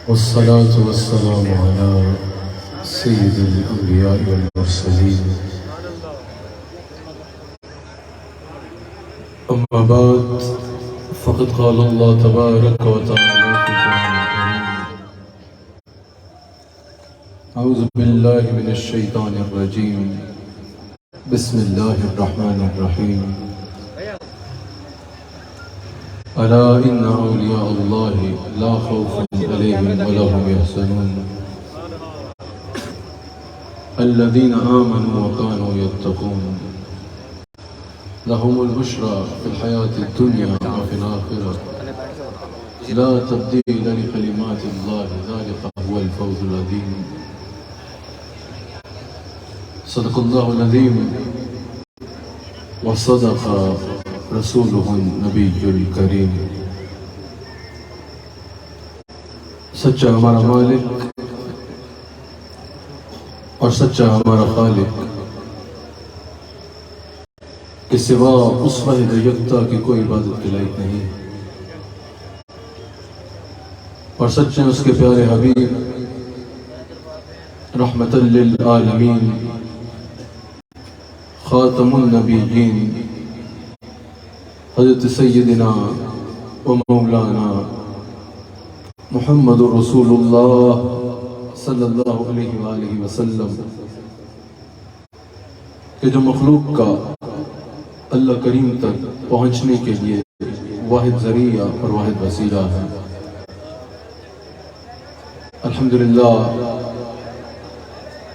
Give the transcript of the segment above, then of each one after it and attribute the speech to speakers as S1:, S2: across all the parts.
S1: والصلاة والسلام على سيد الأنبياء والمرسلين. أما بعد، فقد قال الله تبارك وتعالى في القرآن الكريم: أعوذ بالله من الشيطان الرجيم، بسم الله الرحمن الرحيم. ألا إن أولياء الله لا خوف عليهم ولا هم يحزنون الذين آمنوا وكانوا يتقون لهم البشرى في الحياة الدنيا وفي الآخرة لا تبديل لكلمات الله ذلك هو الفوز العظيم. صدق الله العظيم وصدق رسوله النبی الکریم. سچا ہمارا مالک اور سچا ہمارا خالق کے سوا اس واحد یکتا کی کوئی عبادت کے لائق نہیں، اور سچے اس کے پیارے حبیب رحمت للعالمین خاتم النبیین حضرت سیدنا و مولانا محمد رسول اللہ صلی اللہ علیہ وآلہ وسلم کہ جو مخلوق کا اللہ کریم تک پہنچنے کے لیے واحد ذریعہ اور واحد وسیلہ ہے. الحمدللہ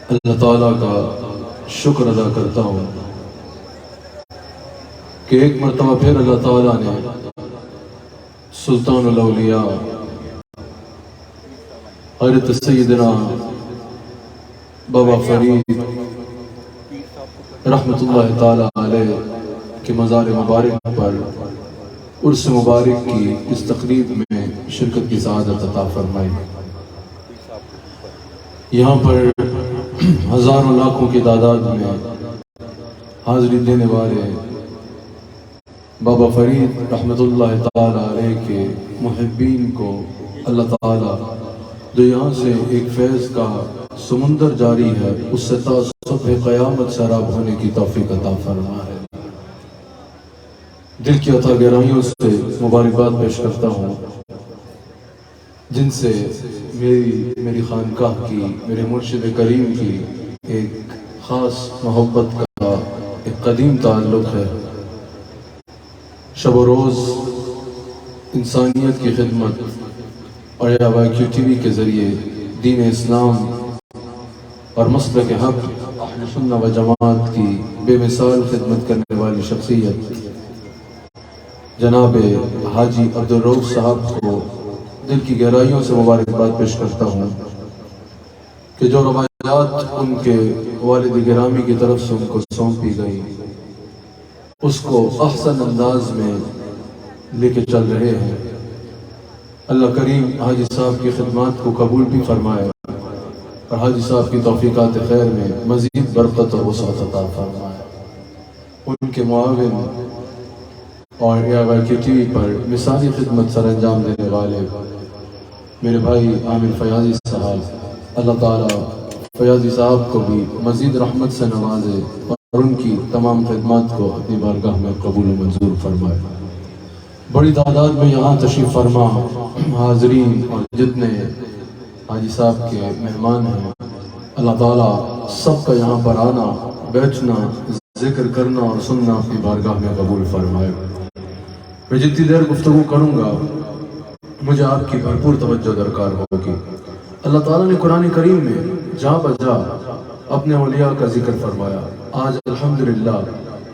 S1: اللہ تعالیٰ کا شکر ادا کرتا ہوں کہ ایک مرتبہ پھر اللہ تعالیٰ نے سلطان الاولیاء حضرت سیدنا بابا فرید رحمت اللہ تعالیٰ علیہ کے مزار مبارک پر عرس مبارک کی اس تقریب میں شرکت کی سعادت عطا فرمائی. یہاں پر ہزاروں لاکھوں کی تعداد میں حاضری دینے والے بابا فرید رحمت اللہ تعالیٰ علیہ کے محبین کو اللہ تعالیٰ جو یہاں سے ایک فیض کا سمندر جاری ہے اس سے تا صبح قیامت سراب ہونے کی توفیق عطا فرمائے. دل کی عطا گہرائیوں سے مبارکباد پیش کرتا ہوں جن سے میری خانقاہ کی، میرے مرشد کریم کی ایک خاص محبت کا ایک قدیم تعلق ہے. شب و روز انسانیت کی خدمت اور YQ TV کے ذریعے دین اسلام اور مسلک حق اہل سنت و جماعت کی بے مثال خدمت کرنے والی شخصیت جناب حاجی عبدالرؤف صاحب کو دل کی گہرائیوں سے مبارکباد پیش کرتا ہوں کہ جو روایات ان کے والد گرامی کی طرف سے ان کو سونپی گئی اس کو احسن انداز میں لے کے چل رہے ہیں. اللہ کریم حاجی صاحب کی خدمات کو قبول بھی فرمائے اور حاجی صاحب کی توفیقات خیر میں مزید برکت اور وسعت عطا فرمائے. ان کے معاون اور YQ TV پر مثالی خدمت سر انجام دینے والے میرے بھائی عامر فیاضی صاحب، اللہ تعالیٰ فیاضی صاحب کو بھی مزید رحمت سے نوازے اور ان کی تمام خدمات کو اپنی بارگاہ میں قبول و منظور فرمائے. بڑی تعداد میں یہاں تشریف فرما حاضرین اور جتنے حاجی صاحب کے مہمان ہیں، اللہ تعالیٰ سب کا یہاں پر آنا، بیٹھنا، ذکر کرنا اور سننا اپنی بارگاہ میں قبول فرمائے. میں جتنی دیر گفتگو کروں گا مجھے آپ کی بھرپور توجہ درکار ہوگی. اللہ تعالیٰ نے قرآن کریم میں جا بجا اپنے اولیاء کا ذکر فرمایا. آج الحمدللہ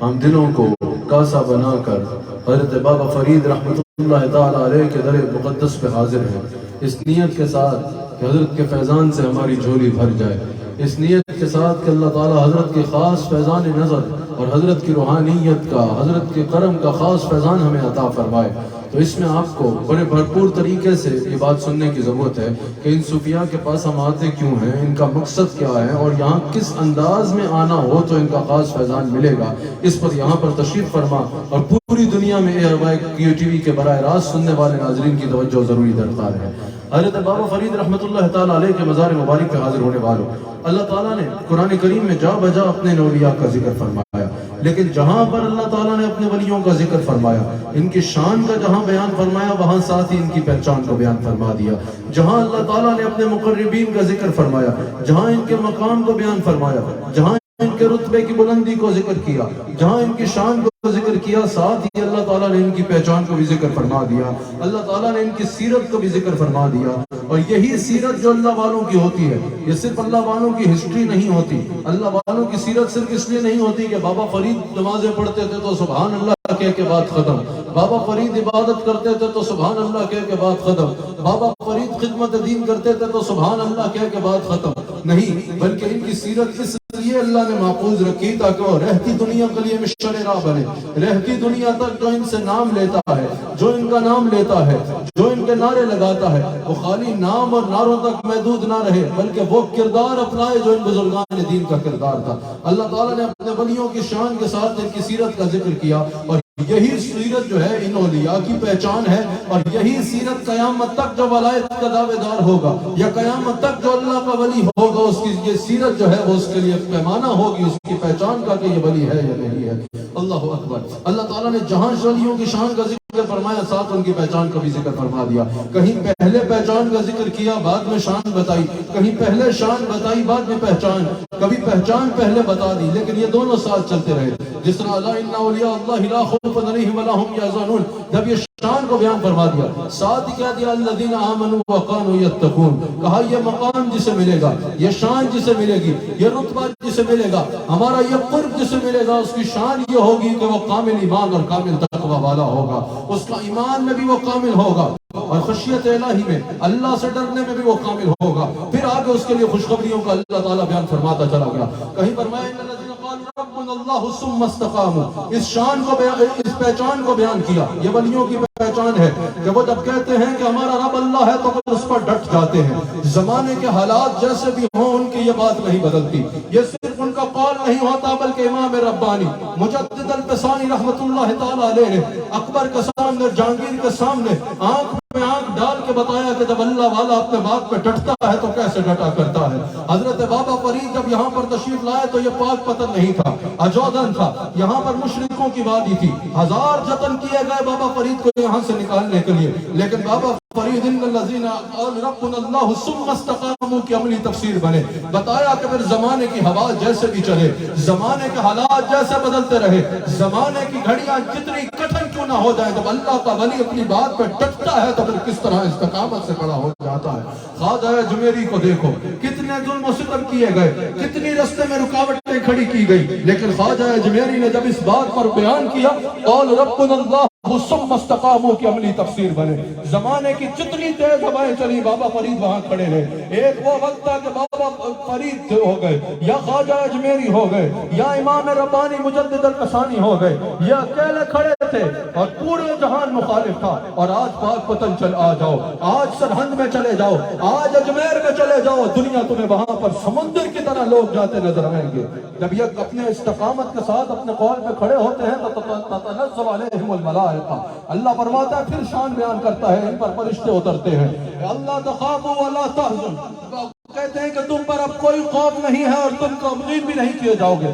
S1: ہم دلوں کو کاسا بنا کر حضرت بابا فرید رحمت اللہ تعالیٰ علیہ کے در مقدس پہ حاضر ہیں، اس نیت کے ساتھ کہ حضرت کے فیضان سے ہماری جھولی بھر جائے، اس نیت کے ساتھ کہ اللہ تعالیٰ حضرت کے خاص فیضان نظر اور حضرت کی روحانیت کا، حضرت کے کرم کا خاص فیضان ہمیں عطا فرمائے. تو اس میں آپ کو بڑے بھرپور طریقے سے یہ بات سننے کی ضرورت ہے کہ ان صوفیاء کے پاس ہم آتے کیوں ہیں، ان کا مقصد کیا ہے اور یہاں کس انداز میں آنا ہو تو ان کا خاص فیضان ملے گا. اس پر یہاں پر تشریف فرما اور پوری دنیا میں YQ TV کے براہ راست سننے والے ناظرین کی توجہ ضروری درکار ہے. حضرت بابا فرید رحمۃ اللہ تعالیٰ علیہ کے مزار مبارک پہ حاضر ہونے والوں، اللہ تعالیٰ نے قرآن کریم میں جا بجا اپنے اولیاء کا ذکر فرمایا، لیکن جہاں پر اللہ تعالیٰ نے اپنے ولیوں کا ذکر فرمایا، ان کی شان کا جہاں بیان فرمایا، وہاں ساتھ ہی ان کی پہچان کو بیان فرما دیا۔ جہاں اللہ تعالیٰ نے اپنے مقربین کا ذکر فرمایا، جہاں ان کے مقام کو بیان فرمایا، جہاں ان کے رتبے کی بلندی کو ذکر کیا، جہاں ان کی شان کو ذکر کیا، ساتھ ہی اللہ تعالیٰ نے ان کی پہچان کو بھی ذکر فرما دیا، اللہ تعالیٰ نے ان کی سیرت کو بھی ذکر فرما دیا۔ اور یہی سیرت جو اللہ والوں کی ہوتی ہے، یہ صرف اللہ والوں کی ہسٹری نہیں ہوتی۔ اللہ والوں کی سیرت صرف اس لیے نہیں ہوتی کہ بابا فرید نمازیں پڑھتے تھے تو سبحان اللہ کہہ کے بات ختم، بابا فرید عبادت کرتے تھے تو سبحان اللہ کہہ کے بات ختم، بابا فرید خدمت دین کرتے تھے تو سبحان اللہ کہہ کے بات ختم، نہیں، بلکہ ان کی سیرت اس لیے اللہ نے محفوظ رکھی تاکہ وہ رہتی دنیا کے لیے مشعل راہ بنے، رہتی دنیا تک جو ان سے نام لیتا ہے، جو ان کا نام لیتا ہے، جو ان کے نعرے لگاتا ہے، وہ خالی نام اور نعروں تک محدود نہ رہے، بلکہ وہ کردار اپنائے جو ان بزرگان دین کا کردار تھا۔ اللہ تعالیٰ نے اپنے ولیوں کی شان کے ساتھ ان کی سیرت کا ذکر کیا، اور یہی سیرت جو ہے ان اولیاء کی پہچان ہے، اور یہی سیرت قیامت تک جو ولایت کا دعوے دار ہوگا، یا قیامت تک جو اللہ کا ولی ہوگا، اس کی یہ سیرت جو ہے وہ اس کے لیے پیمانہ ہوگی اس کی پہچان کا کہ یہ ولی ہے یا نہیں ہے۔ اللہ اکبر۔ اللہ تعالیٰ نے جہاں ولیوں کی شان کا ذکر فرمایا، ساتھ ان کی پہچان کا بھی ذکر فرما دیا۔ کہیں پہلے پہچان کا ذکر کیا، بعد میں شان بتائی، کہیں پہلے شان بتائی، بعد میں پہچان، کبھی پہچان پہلے بتا دی، لیکن یہ دونوں ساتھ چلتے رہے۔ جس طرح الا ان اولیاء اللہ لا خوف علیہم ولا هم یحزنون، جب یہ شان کو بیان فرما دیا، ساتھ ہی کہہ دیا الذین آمنوا وکانوا یتقون، کہا یہ مقام جسے ملے گا، یہ شان جسے ملے گی، یہ رتبہ جسے ملے گا، ہمارا یہ قرب جسے ملے گا، اس کی شان یہ ہوگی کہ وہ کامل ایمان اور کامل تقوی والا ہوگا، اس کا ایمان میں بھی وہ کامل ہوگا، اور خشیت الہی میں، اللہ سے ڈرنے میں بھی وہ کامل ہوگا۔ پھر آگے اس کے لیے خوشخبریوں کا اللہ تعالیٰ بیان فرماتا چلا گیا۔ کہیں فرمایا ان الذین قالوا ربنا اللہ ثم استقاموا، اس شان کو اس پہچان کو بیان کیا۔ یہ ولیوں کی پہچان ہے کہ وہ جب کہتے ہیں کہ ہمارا رب اللہ ہے تو وہ اس پر ڈٹ جاتے ہیں، زمانے کے حالات جیسے بھی ہوں ان کی یہ بات نہیں بدلتی۔ یہ صرف ان کا قول نہیں ہوتا، بلکہ امام ربانی مجدد الفسانی رحمت اللہ تعالیٰ علیہ نے اکبر کے سامنے، جہانگیر کے سامنے آنکھ میں آنکھ ڈال کے بتایا کہ جب اللہ والا اپنے بات پہ ڈٹتا ہے تو کیسے ڈٹا کرتا ہے۔ حضرت بابا فرید جب یہاں پر تشریف لائے تو یہ پاک پتن نہیں تھا، اجودن تھا، یہاں پر مشرکوں کی وادی تھی، ہزار جتن کیے گئے بابا فرید کو یہاں سے نکالنے کے لیے، لیکن بابا فرید ان الذین قالوا ربنا اللہ ثم استقاموا کی عملی تفسیر بنے۔ بتایا کہ پھر زمانے کی ہوا جیسے بھی چلے، زمانے کے حالات جیسے بدلتے رہے، زمانے کی گھڑیاں جتنی کٹھن کیوں نہ ہو جائیں، جب اللہ کا ولی اپنی بات پہ ڈٹتا ہے تو پھر کس طرح استقامت سے کھڑا ہو جاتا ہے۔ خواجہ اجمیری کو دیکھو، کتنے ظلم و ستم کیے گئے، کتنی رستے میں رکاوٹیں کھڑی کی گئی، لیکن خواجہ اجمیری نے جب اس بات پر بیان کیا، قال ربنا اللہ ثم استقاموا کی عملی تفسیر بنے۔ زمانے کی جتنی تیز ہوائیں چلی، بابا فرید وہاں کھڑے رہے۔ ایک وہ وقت تھا کہ بابا فرید ہو گئے، یا خواجہ اجمیری ہو گئے، یا امام ربانی مجدد الفسانی ہو گئے، یہ اکیلے کھڑے تھے اور پورے جہان مخالف تھا۔ اور آج پاک پتن چل آ جاؤ، آج سرہند میں چلے جاؤ، آج اجمیر میں چلے جاؤ، دنیا تمہیں وہاں پر سمندر کی طرح لوگ جاتے نظر آئیں گے۔ جب یہ اپنے استقامت کے ساتھ اپنے قول پہ کھڑے ہوتے ہیں تو تتنزل علیہم الملائکہ، اللہ فرماتا ہے، پھر شان بیان کرتا ہے، ان پر فرشتے اترتے ہیں، اللہ تخافوا ولا تحزنوا، کہتے ہیں کہ تم پر اب کوئی خوف نہیں ہے اور تم غمگین بھی نہیں کیے جاؤ گے،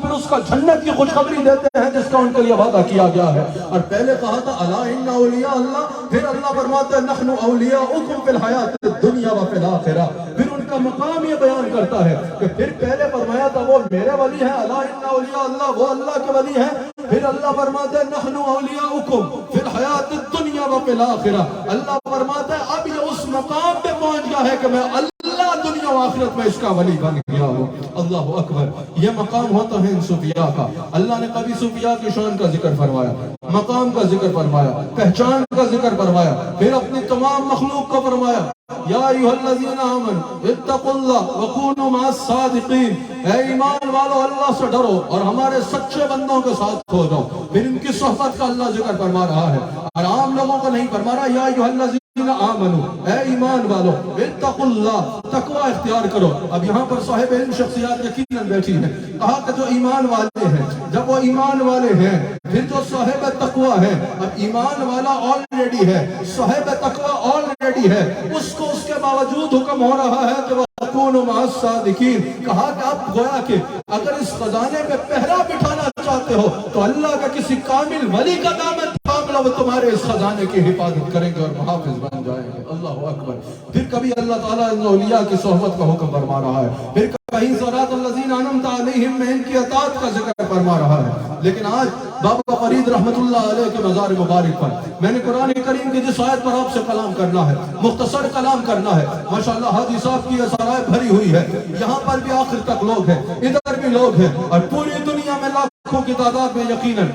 S1: پھر اس کا جنت کی خوشخبری دیتے ہیں جس کا ان کے لیے وعدہ کیا گیا ہے۔ اور پہلے کہا تھا الا ان اولیاء اللہ، پھر اللہ فرماتا ہے نحن اولیاؤکم فی الحیات الدنیا وفی الاخرہ، پھر ان کا مقام یہ بیان کرتا ہے کہ پھر پہلے فرمایا تھا وہ میرے ولی ہیں، الا ان اولیاء اللہ، وہ اللہ کے ولی ہیں، پھر اللہ فرماتا ہے نحن اولیاؤکم فی الحیات الدنیا وفی الاخرہ، اللہ فرماتا ہے اب یہ اس مقام پہ پہنچ گیا ہے کہ میں اللہ دنیا و آخرت میں اس کا ولی بن گیا ہوں۔ اللہ اکبر۔ یہ مقام ہوتا ہے ان صوفیاء کا۔ اللہ نے کبھی صوفیاء کی شان کا ذکر فرمایا، مقام کا ذکر فرمایا، پہچان کا ذکر فرمایا، پھر اپنی تمام مخلوق کو فرمایا یا ایھا الذین آمنوا اتقوا اللہ وکونوا مع الصادقین، اے ایمان والو اللہ سے ڈرو اور ہمارے سچے بندوں کے ساتھ ہو جاؤ۔ پھر ان کی صحبت کا اللہ ذکر فرما رہا ہے اور عام لوگوں کو نہیں فرما رہا، یا ایھا الذین
S2: آمنوا، اے ایمان والو، اتقوا اللہ، تقوی اختیار کرو۔ اب یہاں پر صاحب علم شخصیات یقیناً بیٹھی ہیں، کہا کہ جو ایمان والے ہیں، جب وہ ایمان والے ہیں پھر جو صاحب تقوی ہے، اب ایمان والا آلریڈی ہے، صاحب تقوی آلریڈی ہے، اس کو اس کے باوجود حکم ہو رہا ہے کہ وہ کونوا مع الصادقین، کہا کہ اب گویا کہ اگر اس خزانے میں پہرا بٹھانا چاہتے ہو تو اللہ کا کسی کامل ولی کا دامن تھام لو، وہ تمہارے اس خزانے کی حفاظت کریں گے اور محافظ بن جائیں گے۔ اللہ اکبر۔ پھر کبھی اللہ تعالیٰ ان اولیاء کی صحبت کا حکم فرما رہا ہے، پھر کہیں صراط الذین انعمت علیہم میں ان کی اطاعت کا ذکر فرما رہا ہے۔ لیکن آج بابا فرید رحمت اللہ علیہ کے مزار مبارک پر میں نے قرآن کریم کی جس آیت پر آپ سے کلام کرنا ہے، مختصر کلام کرنا ہے، ماشاءاللہ حاجی صاحب کی یہ سرائے بھری ہوئی ہے، یہاں پر بھی آخر تک لوگ ہیں، ادھر بھی لوگ ہیں، اور پوری دنیا میں لاکھوں کی تعداد میں یقیناً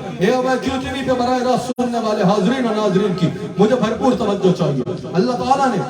S2: QTV پہ براہ راست سننے والے حاضرین و ناظرین کی مجھے بھرپور توجہ چاہیے۔ اللہ تعالیٰ نے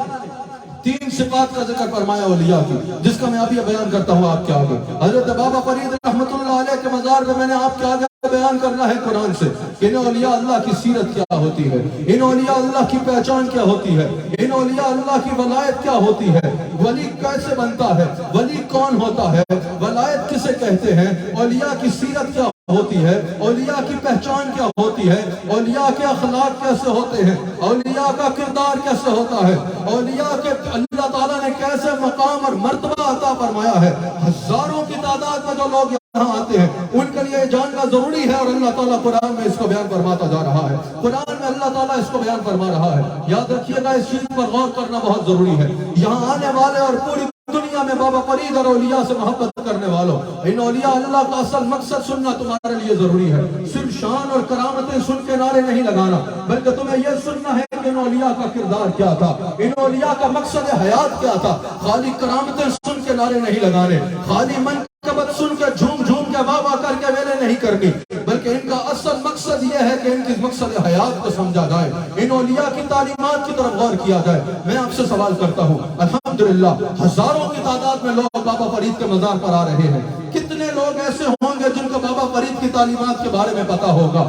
S2: 3 صفات کا ذکر فرمایا اولیاء کی، جس کا میں اب یہ بیان کرتا ہوں آپ کے آگے۔ حضرت بابا فرید رحمت اللہ علیہ کے مزار میں نے آپ کے آگے بیان کرنا ہے قرآن سے کہ ان اولیاء اللہ کی سیرت کیا ہوتی ہے، ان اولیاء اللہ کی پہچان کیا ہوتی ہے، ان اولیاء اللہ کی ولایت کیا ہوتی ہے، ولی کیسے بنتا ہے، ولی کون ہوتا ہے، ولایت کسے کہتے ہیں، اولیاء کی سیرت کیا ہوتی ہے، اولیاء کی پہچان کیا ہوتی ہے، اولیاء کے اخلاق کیسے ہوتے ہیں، اولیاء کا کردار کیسے ہوتا ہے، اولیاء کے اللہ تعالیٰ نے کیسے مقام اور مرتبہ عطا فرمایا ہے۔ ہزاروں کی تعداد میں جو لوگ یہاں آتے ہیں ان کے لیے جاننا ضروری ہے، اور اللہ تعالیٰ قرآن میں اس کو بیان فرماتا جا رہا ہے، قرآن میں اللہ تعالیٰ اس کو بیان فرما رہا ہے۔ یاد رکھیے گا، اس چیز پر غور کرنا بہت ضروری ہے۔ یہاں آنے والے اور پوری دنیا میں بابا فرید اور اولیاء سے محبت کرنے والوں، ان اولیاء اللہ کا اصل مقصد سننا تمہارے لیے ضروری ہے۔ صرف شان اور کرامتیں سن کے نعرے نہیں لگانا، بلکہ تمہیں یہ سننا ہے کہ ان اولیاء کا کردار کیا تھا، ان اولیاء کا مقصد حیات کیا تھا۔ خالی کرامتیں سن کے نعرے نہیں لگانے، خالی منقبت سن کے جھوم جھوم کے واہ کر کے ویلے نہیں کرنی، بلکہ ان کا اصل مقصد یہ ہے کہ ان کی مقصد حیات کو سمجھا جائے، ان اولیاء کی تعلیمات کی طرف غور کیا جائے۔ میں آپ سے سوال کرتا ہوں، الحمدللہ ہزاروں کی تعداد میں لوگ بابا فرید کے مزار پر آ رہے ہیں، کتنے لوگ ایسے ہوں گے جن کو بابا فرید کی تعلیمات کے بارے میں پتا ہوگا؟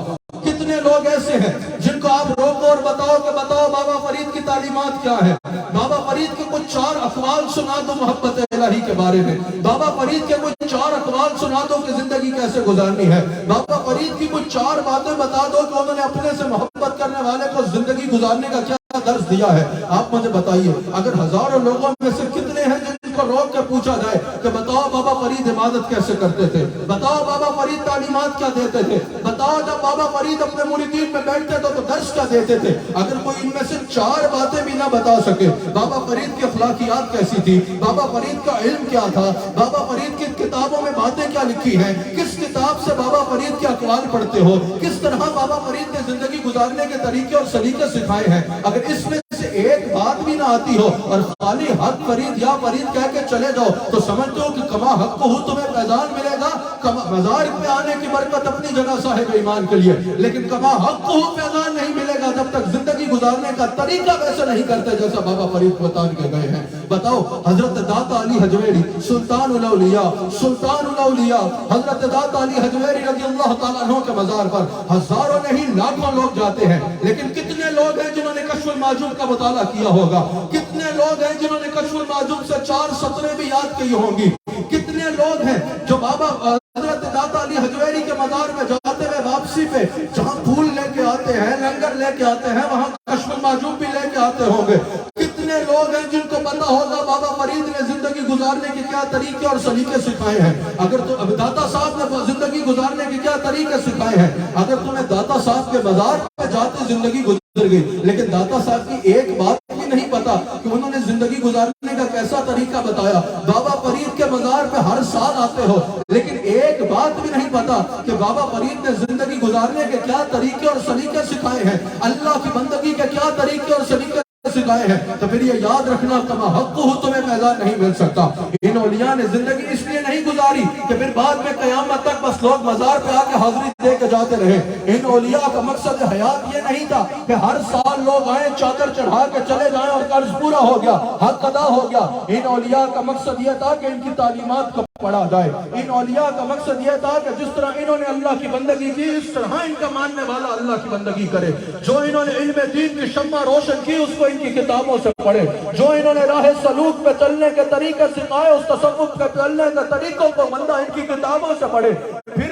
S2: کتنے لوگ ایسے ہیں جن کو آپ روکو اور بتاؤ کہ بتاؤ بابا فرید کی تعلیمات کیا ہے، بابا فرید کے کچھ 4 اقوال سنا دو محبت الہی کے بارے میں، بابا فرید کے کچھ 4 اقوال سنا دو کہ زندگی کیسے گزارنی ہے، بابا فرید کی کچھ 4 باتیں بتا دو کہ انہوں نے اپنے سے محبت کرنے والے کو زندگی گزارنے کا کیا درس دیا ہے۔ آپ مجھے بتائیے، اگر ہزاروں لوگوں میں سے کتنے ہیں جن کو روک کے پوچھا جائے کہ بتاؤ بابا فرید عبادت کیسے کرتے تھے، بتاؤ بابا فرید تعلیمات کیا دیتے تھے، بتاؤ جب بابا فرید اپنے مریدین میں بیٹھتے تھے تو درس کیا دیتے تھے، اگر کوئی ان میں سے 4 باتیں بھی نہ بتا سکے، بابا فرید کی اخلاقیات کیسی تھی، بابا فرید کا علم کیا تھا، بابا فرید کی کتابوں میں باتیں کیا لکھی ہیں، کس کتاب سے بابا فرید کے اقوال پڑھتے ہو، کس طرح بابا فرید نے زندگی گزارنے کے طریقے اور سلیقے سکھائے ہیں، اگر اس میں سے ایک بات بھی نہ آتی ہو اور خالی حق فرید یا فرید کہہ کے چلے جاؤ تو سمجھتے ہو کہ کما حق کو تمہیں فیضان ملے گا۔ مزار پہ آنے کی برکت اپنی جگہ صاحب ایمان کے لیے، لیکن کما حق کو فیضان نہیں ملے گا جب تک زندگی گزارنے کا طریقہ ویسے نہیں کرتے جیسا بابا فرید بتان کے گئے ہیں۔ بتاؤ حضرت داتا علی حجویری سلطان الاولیاء حضرت داتا علی حجویری رضی اللہ تعالیٰ عنہ کے مزار پر ہزاروں نہیں لاکھوں لوگ جاتے ہیں، لیکن کتنے لوگ ہیں جنہوں نے کشف المعجوب کا مطالعہ کیا ہوگا، کتنے لوگ ہیں جنہوں نے کشف المعجوب سے 4 سطریں بھی یاد کی ہوں گی، کتنے لوگ ہیں جو بابا حضرت داتا علی حجویری کے مزار میں جاتے ہوئے واپسی پہ جہاں پھول لے کے آتے ہیں، لنگر لے کے آتے ہیں، وہاں کشف المعجوب بھی لے کے آتے ہوں گے، کتنے لوگ ہیں جن کو پتا ہوگا بابا فرید نے زندگی گزارنے کے کیا طریقے اور سلیقے سکھائے ہیں۔ اگر تو داتا صاحب نے زندگی گزارنے کے کیا طریقے سکھائے ہیں، اگر تمہیں داتا صاحب کے مزار پہ جاتے زندگی گزر گئی لیکن داتا صاحب کی ایک بات بھی نہیں پتا کہ انہوں نے زندگی گزارنے کا کیسا طریقہ بتایا، بابا فرید کے مزار پہ ہر سال آتے ہو لیکن ایک بات بھی نہیں پتا کہ بابا فرید نے زندگی گزارنے کے کیا طریقے اور سلیقے سکھائے ہیں، اللہ کی بندگی کے کیا طریقے اور سلیقے سکھائے ہیں، تو پھر یہ یاد رکھنا کما حق ہو تمہیں فیضان نہیں مل سکتا۔ ان اولیاء نے زندگی اس لیے نہیں گزاری کہ پھر بعد میں قیامت تک بس لوگ مزار پہ آ کے حاضری دے کے جاتے رہے، ان اولیاء کا مقصد حیات یہ نہیں تھا کہ ہر سال لوگ آئیں چادر چڑھا کے چلے جائیں اور قرض پورا ہو گیا، حق ادا ہو گیا، ان اولیاء کا مقصد یہ تھا کہ ان کی تعلیمات کو پڑھا جائے۔ ان اولیاء کا مقصد یہ تھا کہ جس طرح انہوں نے اللہ کی بندگی کی اس طرح ان کا ماننے والا اللہ کی بندگی کرے۔ جو انہوں نے علم دین کی شمع روشن کی اس کو ان کی کتابوں سے پڑھے۔ جو انہوں نے راہ سلوک پہ چلنے کے طریقے سکھائے اس تصوف پہ چلنے کے طریقوں کو بندہ ان کی کتابوں سے پڑھے، پھر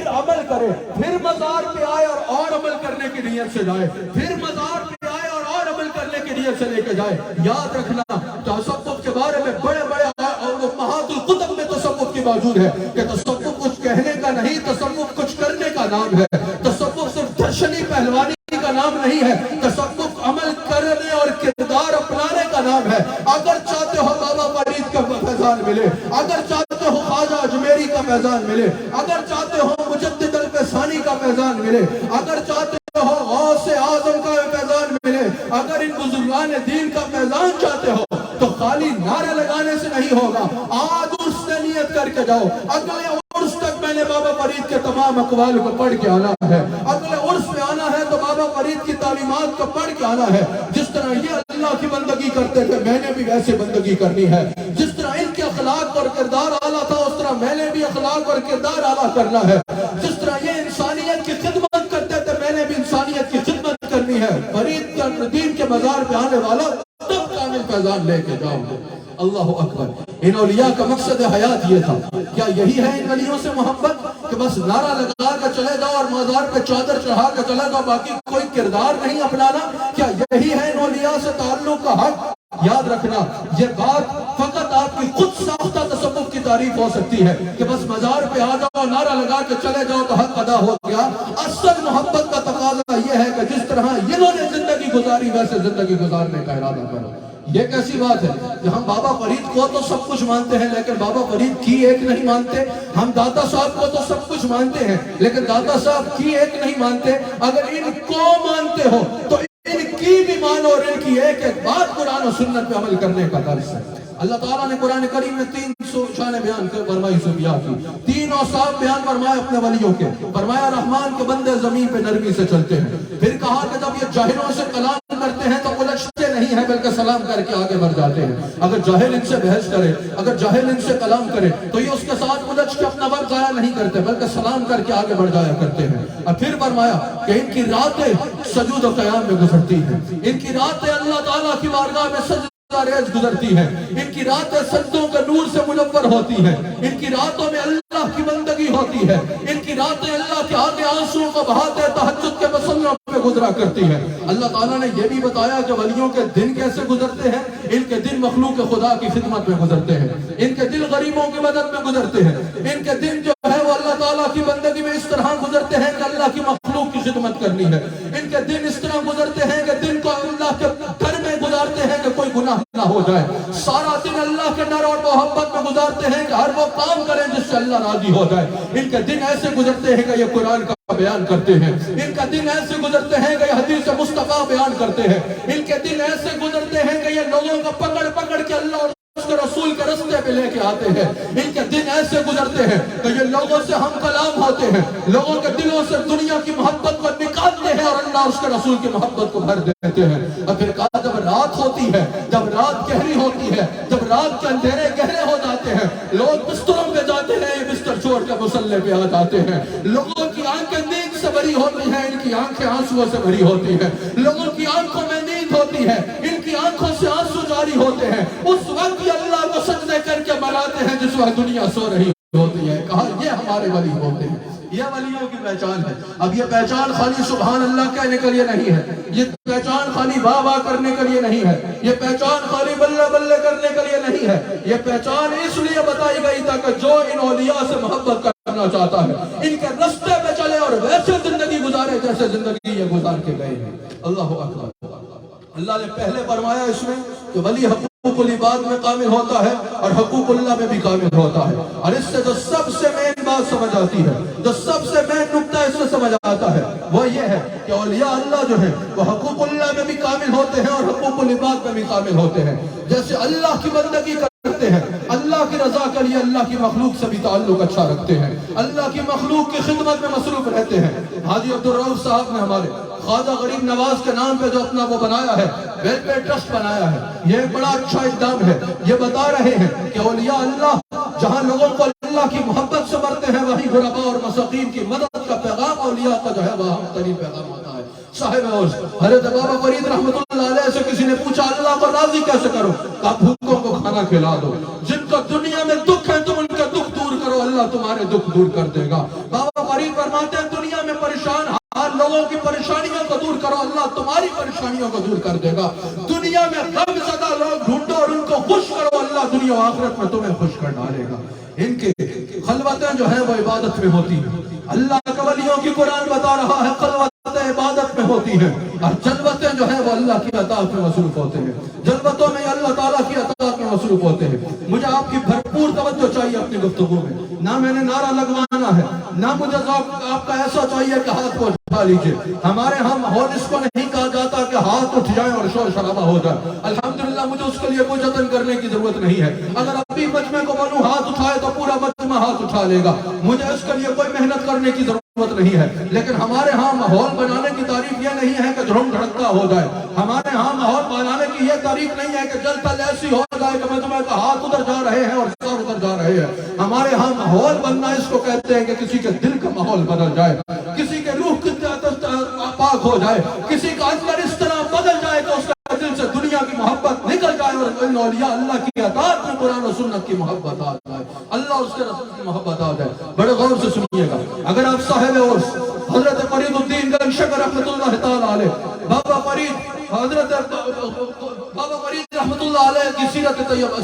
S2: عمل کرے، پھر مزار پہ آئے اور عمل کرنے کی نیت سے جائے، پھر مزار پہ آئے اور عمل کرنے کی نیت سے لے کے جائے۔ یاد رکھنا تصوف کے بارے میں بڑے مہات القطب میں تصوف کی موجود ہے کہ تصوف کچھ کہنے کا نہیں، تصوف کچھ کرنے کا نام ہے۔ تصوف صرف درشنی پہلوانی کا نام نہیں ہے، تصوف عمل کرنے اور کردار اپنانے کا نام ہے۔ اگر چاہتے ہو بابا فرید کا فیضان ملے، اگر چاہتے ہو خواجہ اجمیری کا فیضان ملے، اگر چاہتے ہو مجدد الفسانی کا فیضان ملے، اگر چاہتے ہو غوث اعظم کا فیضان ملے، اگر ان بزرگان دین کا فیضان چاہتے ہو تو خالی نعرے لگانے سے نہیں ہوگا۔ آج عرس سے نیت کر کے جاؤ، اگلے عرس تک میں نے بابا فرید کے تمام اقوال کو پڑھ کے آنا ہے، اگلے عرس میں آنا ہے تو بابا فرید کی تعلیمات کو پڑھ کے آنا ہے۔ جس طرح یہ اللہ کی بندگی کرتے تھے میں نے بھی ویسے بندگی کرنی ہے۔ جس طرح ان کے اخلاق اور کردار اعلیٰ تھا اس طرح میں نے بھی اخلاق اور کردار اعلیٰ کرنا ہے۔ جس طرح یہ انسانیت کی خدمت کرتے تھے میں نے بھی انسانیت کی خدمت کرنی ہے۔ فرید کا دین کے مزار پہ آنے والا تب کامل فیضان لے کے جاؤ گے۔ اللہ اکبر۔ ان اولیاء کا مقصد حیات یہ تھا۔ کیا یہی ہے ان ولیوں سے محبت کہ بس نعرہ لگا کے چلے جاؤ اور مزار پہ چادر چڑھا کے چلے جاؤ، باقی کوئی کردار نہیں اپنانا؟ کیا یہی ہے ان اولیاء سے تعلق کا حق؟ یاد رکھنا یہ بات فقط آپ کی خود ساختہ تصوف کی تعریف ہو سکتی ہے کہ بس مزار پہ آ جاؤ نعرہ لگا کے چلے جاؤ تو حق ادا ہو گیا۔ اصل محبت کا تقاضا یہ ہے کہ جس طرح انہوں نے زندگی گزاری ویسے زندگی گزارنے کا ارادہ کرو۔ یہ کیسی بات ہے کہ ہم بابا فرید کو تو سب کچھ مانتے ہیں لیکن بابا فرید کی ایک نہیں مانتے، ہم داتا صاحب کو تو سب کچھ مانتے ہیں لیکن داتا صاحب کی ایک نہیں مانتے۔ اگر ان کو مانتے ہو تو ان کی بھی مانو اور ان کی ایک ایک بات قرآن و سنت پہ عمل کرنے کا درس ہے۔ اللہ تعالیٰ نے قرآن کریم میں 3 شان بیان فرمائی سبیہ کی، 3 اوصاف بیان فرمائے اپنے ولیوں کے۔ فرمایا رحمان کے بندے زمین پہ نرمی سے چلتے ہیں، پھر کہا کہ جب یہ جاہلوں سے کلام کرتے ہیں تو الجھتے نہیں ہیں بلکہ سلام کر کے آگے بڑھ جاتے ہیں۔ اگر جاہل ان سے بحث کرے، اگر جاہل ان سے کلام کرے تو یہ اس کے ساتھ الجھ کے اپنا وقت ضائع نہیں کرتے بلکہ سلام کر کے آگے بڑھ جایا کرتے ہیں۔ اور پھر فرمایا کہ ان کی راتیں سجود و قیام میں گزرتی ہیں، ان کی راتیں اللہ تعالیٰ کی بارگاہ میں سجدہ ریز گزرتی ہیں، ان کی راتیں سجدوں کے نور سے منور ہوتی ہیں، ان کی راتوں میں اللہ کی بندگی ہوتی ہے، ان کی راتیں اللہ کے آگے آنسوں کو بہاتے تہجد کے مسلوں پہ گزرا کرتی ہے۔ اللہ تعالیٰ نے یہ بھی بتایا کہ ولیوں کے دن کیسے گزرتے ہیں۔ ان کے دن مخلوق خدا کی خدمت میں گزرتے ہیں، ان کے دل غریبوں کی مدد میں گزرتے ہیں، ان کے دن جو ہے وہ اللہ تعالیٰ کی بندگی میں اس طرح گزرتے ہیں کہ اللہ کی مخلوق کی خدمت کرنی ہے۔ ان کے دن اس طرح گزرتے ہیں کہ دن کو اللہ کے گھر میں گزارتے ہیں کہ کوئی گناہ نہ ہو جائے، سارا دن اللہ کے ڈر اور محبت میں گزارتے ہیں کہ ہر وہ کام کریں جس سے اللہ راضی ہو جائے۔ ان کے دن ایسے گزرتے ہیں کہ یہ قرآن کا بیان کرتے ہیں، ان کا دن ایسے گزرتے ہیں کہ یہ حدیث مصطفیٰ بیان کرتے ہیں، ان کے دن ایسے گزرتے ہیں کہ یہ لوگوں کو پکڑ پکڑ کے اللہ اور اس کے رسول کے رستے پہ لے کے آتے ہیں۔ ان کے دن ایسے گزرتے ہیں کہ یہ لوگوں سے ہم کلام ہوتے ہیں، لوگوں کے دلوں سے دنیا کی محبت کو نکالتے ہیں اور اللہ اس کے رسول کی محبت کو بھر دیتے ہیں۔ اور پھر کہا جب رات ہوتی ہے، جب رات گہری ہوتی ہے، جب رات کے اندھیرے گہرے ہو جاتے ہیں، لوگ بستروں پہ جاتے ہیں، یہ بستر چھوڑ کے مصلے پہ آ جاتے ہیں۔ لوگوں کی آنکھیں نیند سے بھری ہوتی ہیں، ان کی آنکھیں آنسوؤں سے بھری ہوتی ہیں۔ لوگوں کی آنکھوں میں نیند ہوتی ہے، ان کی آنکھوں سے آنسو جاری ہوتے ہیں۔ اس وقت یہ اللہ کو سجدے کر کے مراتے ہیں جس وقت دنیا سو رہی ہوتی ہے۔ کہا یہ ہمارے ولی ہوتے ہیں، یہ ولیوں کی پہچان ہے۔ اب یہ پہچان خالی سبحان اللہ کہنے کے لیے نہیں ہے، یہ پہچان خالی واہ واہ کرنے کے لیے نہیں ہے، یہ پہچان خالی بلے بلے کرنے کے لیے نہیں ہے۔ یہ پہچان اس لیے بتائی گئی تھا کہ جو ان اولیاء سے محبت کرنا چاہتا ہے ان کے رستے پہ چلے اور ویسے زندگی گزارے جیسے زندگی یہ گزار کے گئے ہیں۔ اللہ اکبر۔ اللہ نے پہلے فرمایا اس میں کہ ولی حقوق العباد میں کامل ہوتا ہے اور حقوق اللہ میں بھی کامل ہوتا ہے، اور اس سے جو سب سے مین بات سمجھ آتی ہے، جو سب سے مین نکتہ اس سے سمجھ آتا ہے وہ یہ ہے کہ اولیاء اللہ جو ہیں وہ حقوق اللہ میں بھی کامل ہوتے ہیں اور حقوق العباد میں بھی کامل ہوتے ہیں۔ جیسے اللہ کی بندگی کرتے ہیں، اللہ کی رضا کے لیے اللہ کی مخلوق سے بھی تعلق اچھا رکھتے ہیں، اللہ کی مخلوق کی خدمت میں مصروف رہتے ہیں۔ حاجی عبدالرؤف صاحب نے ہمارے خواجہ غریب نواز کے نام پہ جو اپنا وہ بنایا ہے، ویلفیئر ٹرسٹ بنایا ہے، یہ ایک بڑا اچھا اقدام ہے۔ یہ بتا رہے ہیں کہ اولیاء اللہ جہاں لوگوں کو اللہ کی محبت سے مرتے ہیں، وہیں غرباء اور مساکین کی مدد کا پیغام اولیاء کا جو ہے وہ اہم ترین پیغام ہوتا ہے۔ صاحب اور حضرت بابا فرید رحمت اللہ علیہ سے کسی نے پوچھا اللہ کو راضی کیسے کرو؟ کہا بھوکوں کو کھانا کھلا دو، جن کو دنیا میں دکھ ہے تم ان کا دکھ دور کرو، اللہ تمہارے دکھ دور کر دے گا۔ بابا فرید فرماتے ہیں دنیا میں پریشان ہر لوگوں کی پریشانیوں کو دور کرو، اللہ تمہاری پریشانیوں کو دور کر دے گا۔ دنیا میں غم زدہ لوگ ڈھونڈو اور ان کو خوش کرو، اللہ دنیا و آخرت میں تمہیں خوش کر ڈالے گا۔ ان کے خلوتیں جو ہیں وہ عبادت میں ہوتی ہیں، اللہ کے ولیوں کی قرآن بتا رہا ہے خلوتیں عبادت میں ہوتی ہیں، اور جلوتیں جو ہیں وہ اللہ کی اطاعت میں مصروف ہوتے ہیں، جلوتوں میں اللہ تعالیٰ کی اطاعت میں مصروف ہوتے ہیں۔ مجھے آپ کی بھرپور توجہ چاہیے اپنی گفتگو میں، نہ میں نے نعرہ لگوانا ہے، نہ مجھے آپ کا ایسا چاہیے کہ ہاتھ کو اٹھا لیجئے۔ ہمارے ہاں ماحول اس کو نہیں کہا جاتا کہ ہاتھ اٹھ جائیں اور شور شرابہ ہو جائے، الحمدللہ مجھے اس کے لیے کوئی جتن کرنے کی ضرورت نہیں ہے۔ اگر ابھی مجمع کو بولوں ہاتھ اٹھائے تو پورا مجمع ہاتھ اٹھا لے گا، مجھے اس کے لیے کوئی محنت کرنے کی ضرورت نہیں ہے۔ لیکن ہمارے ہاں ماحول بنانے کی تعریف یہ نہیں ہے کہ دھڑم دھڑکتا ہو جائے، ہمارے ہاں ماحول بنانے کی یہ تعریف نہیں ہے کہ جل تل ایسی ہو جائے کہ مجمع کا ہاتھ ادھر جا رہے ہیں اور سر ادھر جا رہے ہیں۔ ہمارے ہاں ماحول بننا اس کو کہتے ہیں کہ کسی کے دل کا ماحول بدل جائے، کسی کے روح کی پاک ہو جائے، کسی کا اندر اس طرح بدل جائے کہ اس کا دل سے دنیا کی محبت نکل جائے اور اولیاء اللہ کی اطاعت میں قرآن و سنت کی محبت آ جائے، اللہ اور اس کے رسول کی محبت آ جائے۔ بڑے غور سے سنیے گا، اگر آپ صاحب عرس حضرت فرید الدین گنج شکر رحمت اللہ تعالی علیہ، بابا فرید حضرت بابا فرید رحمت اللہ علیہ کی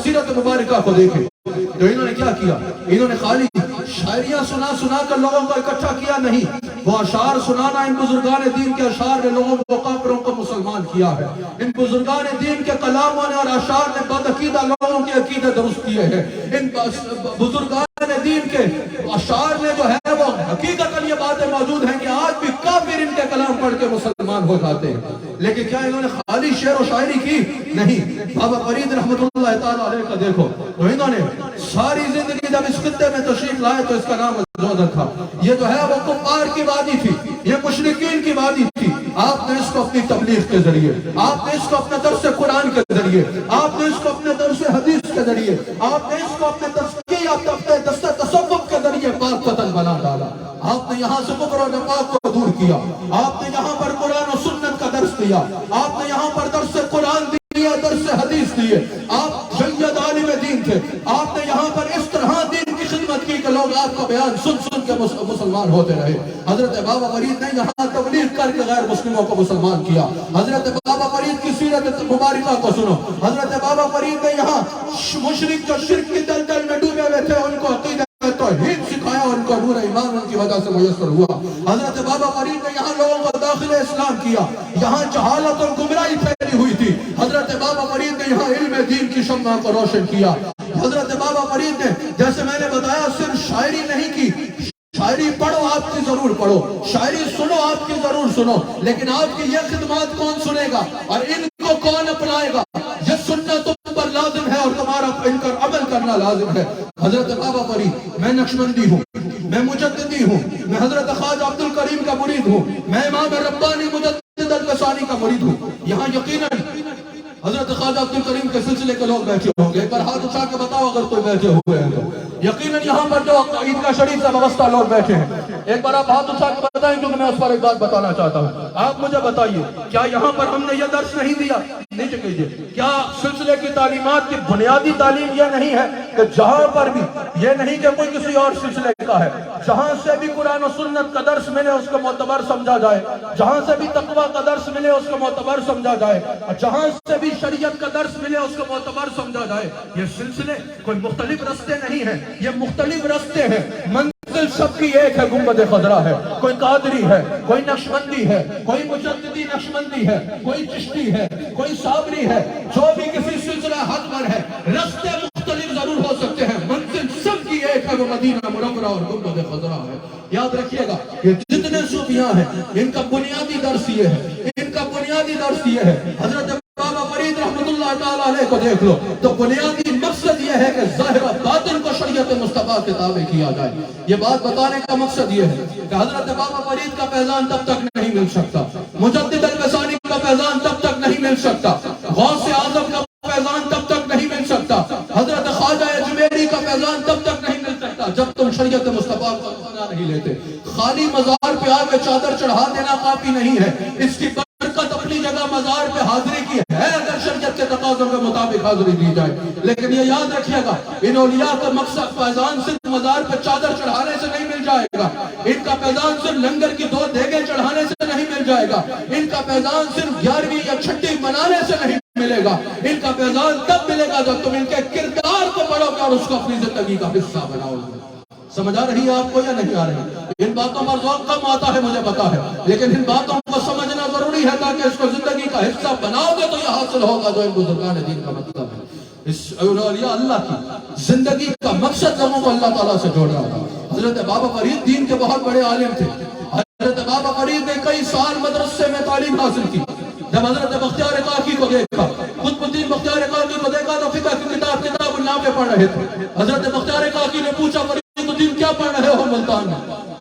S2: سیرت مبارکہ کو دیکھیں تو انہوں نے کیا کیا؟ انہوں نے خالی شاعریاں سنا کر لوگوں کو اکٹھا کیا نہیں، وہ اشعار سنانا، ان بزرگان دین کے اشعار نے لوگوں کو کافروں کو مسلمان کیا ہے۔ ان بزرگان دین کے کلاموں نے اور اشعار نے بدعقیدہ لوگوں کے عقیدے درست کیے ہیں۔ ان بزرگان دین کے اشعار نے جو ہے وہ حقیقتاً یہ باتیں موجود ہیں کہ آج بھی کافر ان کے کلام پڑھ کے مسلمان ہو جاتے ہیں۔ لیکن کیا انہوں نے خالی شعر و شاعری کی؟ نہیں۔ بابا فرید رحمت اللہ تعالی علیہ کا دیکھو تو انہوں نے ساری زندگی جب اس خطے میں تشریف لائے تو اس کا نام زودر تھا۔ یہ جو ہے وہ کفار کی وادی تھی، یہ مشرکین کی وادی تھی۔ آپ نے اس کو اپنی تبلیغ کے ذریعے، آپ نے اس کو اپنے درس قرآن کے ذریعے، آپ نے اس کو اپنے درس حدیث کے ذریعے، آپ نے اس کو اپنے دست تصوف کے ذریعے پاک قتل بنا ڈالا۔ آپ نے یہاں سے کفر و نفاق کو دور کیا، آپ نے یہاں پر قرآن و سنت کا درس دیا، آپ نے یہاں پر درس قرآن دیا، درس حدیث دیے، آپ سید عالم دین تھے۔ آپ نے یہاں پر اس طرح دین کی خدمت کی کہ لوگ آپ کا بیان سن کے مسلمان ہوتے رہے۔ حضرت بابا فرید نے یہاں تبلیغ کر کے غیر مسلموں کو مسلمان کیا۔ حضرت بابا فرید کی سیرت مبارکہ کو سنو، حضرت بابا فرید نے یہاں مشرک جو شرک کی دلدل میں ڈوبے ہوئے تھے ان کو عقیدہ توحید سکھایا، ان کو نور ایمان ان کی وجہ سے میسر ہوا۔ حضرت بابا فرید نے یہاں لوگوں کو داخل اسلام کیا، یہاں جہالت اور گمراہی پھیلی ہوئی تھی، حضرت بابا فرید نے یہاں علم دین کی شمع کو روشن کیا۔ حضرت بابا فرید نے جیسے میں نے بتایا صرف شاعری نہیں کی، شاعری پڑھو آپ کی ضرور پڑھو، شاعری سنو آپ کی ضرور سنو، لیکن آپ کی یہ خدمات کون سنے گا اور ان کو کون اپنائے گا؟ یہ سننا تم پر لازم ہے اور تمہارا ان پر عمل کرنا لازم ہے۔ حضرت بابا فرید، میں نقشبندی ہوں، میں مجددی ہوں، میں حضرت خواجہ عبد الکریم کا مرید ہوں، میں امام ربانی مجدد القسانی کا مرید ہوں۔ یہاں یقیناً حضرت خواجہ عبد الکریم کے سلسلے کے لوگ بیٹھے ہوں گے، ایک بار ہاتھ اٹھا کے بتاؤ اگر کوئی بیٹھے ہوئے ہیں تو۔ یقیناً یہاں پر جو عیدگاہ شریف سے وابستہ لوگ بیٹھے ہیں، ایک بار آپ ہاتھ اٹھا کے بتائیں کیونکہ میں اس پر ایک بات بتانا چاہتا ہوں۔ آپ مجھے بتائیے کیا یہاں پر ہم نے یہ درس نہیں دیا؟ نیچے کیجئے، کیا سلسلے کی تعلیمات کی بنیادی تعلیم یہ نہیں ہے کہ جہاں پر بھی یہ نہیں کہ کوئی کسی اور سلسلے کا ہے، جہاں سے بھی قرآن و سنت کا درس ملے اس کو معتبر سمجھا جائے، جہاں سے بھی تقویٰ کا درس ملے اس کو معتبر سمجھا جائے، اور جہاں سے بھی شریعت کا درس ملے اس کو معتبر سمجھا جائے۔ یہ سلسلے کوئی مختلف رستے نہیں ہیں، یہ مختلف رستے ہیں، منزل سب کی ایک ہے، گنبد خضرا ہے، کوئی قادری ہے، کوئی نقشبندی ہے، کوئی مجددی نقشبندی ہے، کوئی چشتی ہے، کوئی صابری ہے، جو بھی کسی سلسلہ حق پر ہے، رستے مختلف ضرور ہو سکتے ہیں، منزل سب کی ایک ہے، وہ مدینہ منورہ اور گنبد خضرا ہے۔ یاد رکھیے گا یہ جتنے صوفیاں ہیں ان کا بنیادی درس یہ ہے، ان کا بنیادی درس یہ ہے۔ حضرت بابا فرید رحمت اللہ تعالی علیہ کو دیکھ لو تو بنیادی مقصد یہ ہے کہ ظاہر و باطن کو شریعت شریعت مصطفیٰ کے تابع کیا جائے. یہ بات بتانے کا مقصد یہ ہے کہ حضرت بابا فرید کا فیضان تب تک نہیں مل سکتا, مجدد الوصانی کا فیضان تب تک نہیں مل سکتا, غوث اعظم کا فیضان تب تک نہیں مل سکتا, حضرت خواجہ اجمیری کا فیضان تب تک نہیں مل سکتا جب تم شریعت مصطفیٰ کو اپنا نہیں لیتے. خالی مزار پہ آ کے چادر چڑھا دینا کافی نہیں ہے, اس کی برکت اپنی جگہ مزار پہ حاضری کی ہے اگر شریعت کے تقاضوں کے مطابق حاضری دی جائے. لیکن یہ یاد رکھیے گا, ان اولیاء کا مقصد فیضان صرف مزار پہ چادر چڑھانے سے نہیں مل جائے گا, ان کا فیضان صرف لنگر کی 2 دیگیں چڑھانے سے نہیں مل جائے گا, ان کا فیضان صرف 11ویں یا 6ٹی منانے سے نہیں ملے گا, ان کا فیضان تب ملے گا جب تم ان کے کردار کو پڑھو گے اور اس کو اپنی زندگی کا حصہ بناؤ گے. سمجھ آ رہی ہے آپ کو یا نہیں آ رہی؟ ان باتوں پر ذوق کم آتا ہے مجھے پتا ہے, لیکن ان باتوں کو سمجھنا ضروری ہے تاکہ اس کو زندگی کا حصہ بناؤ گے تو یہ حاصل ہوگا جو ان بزرگان دین کا مطلب ہے. اس اولیاء اللہ کی زندگی کا مقصد لوگوں کو اللہ تعالیٰ سے جوڑ رہا تھا. حضرت بابا فرید دین کے بہت بڑے عالم تھے. حضرت بابا فرید نے کئی سال مدرسے میں تعلیم حاصل کی. جب حضرت بختیار کاکی کو دیکھا, قطب الدین بختیار کاکی کو دیکھا تو فقہ کی کتاب النافع پڑھ رہے تھے. حضرت بختیار کاکی نے پوچھا فرید الدین کیا پڑھ رہے ہو ملتان میں؟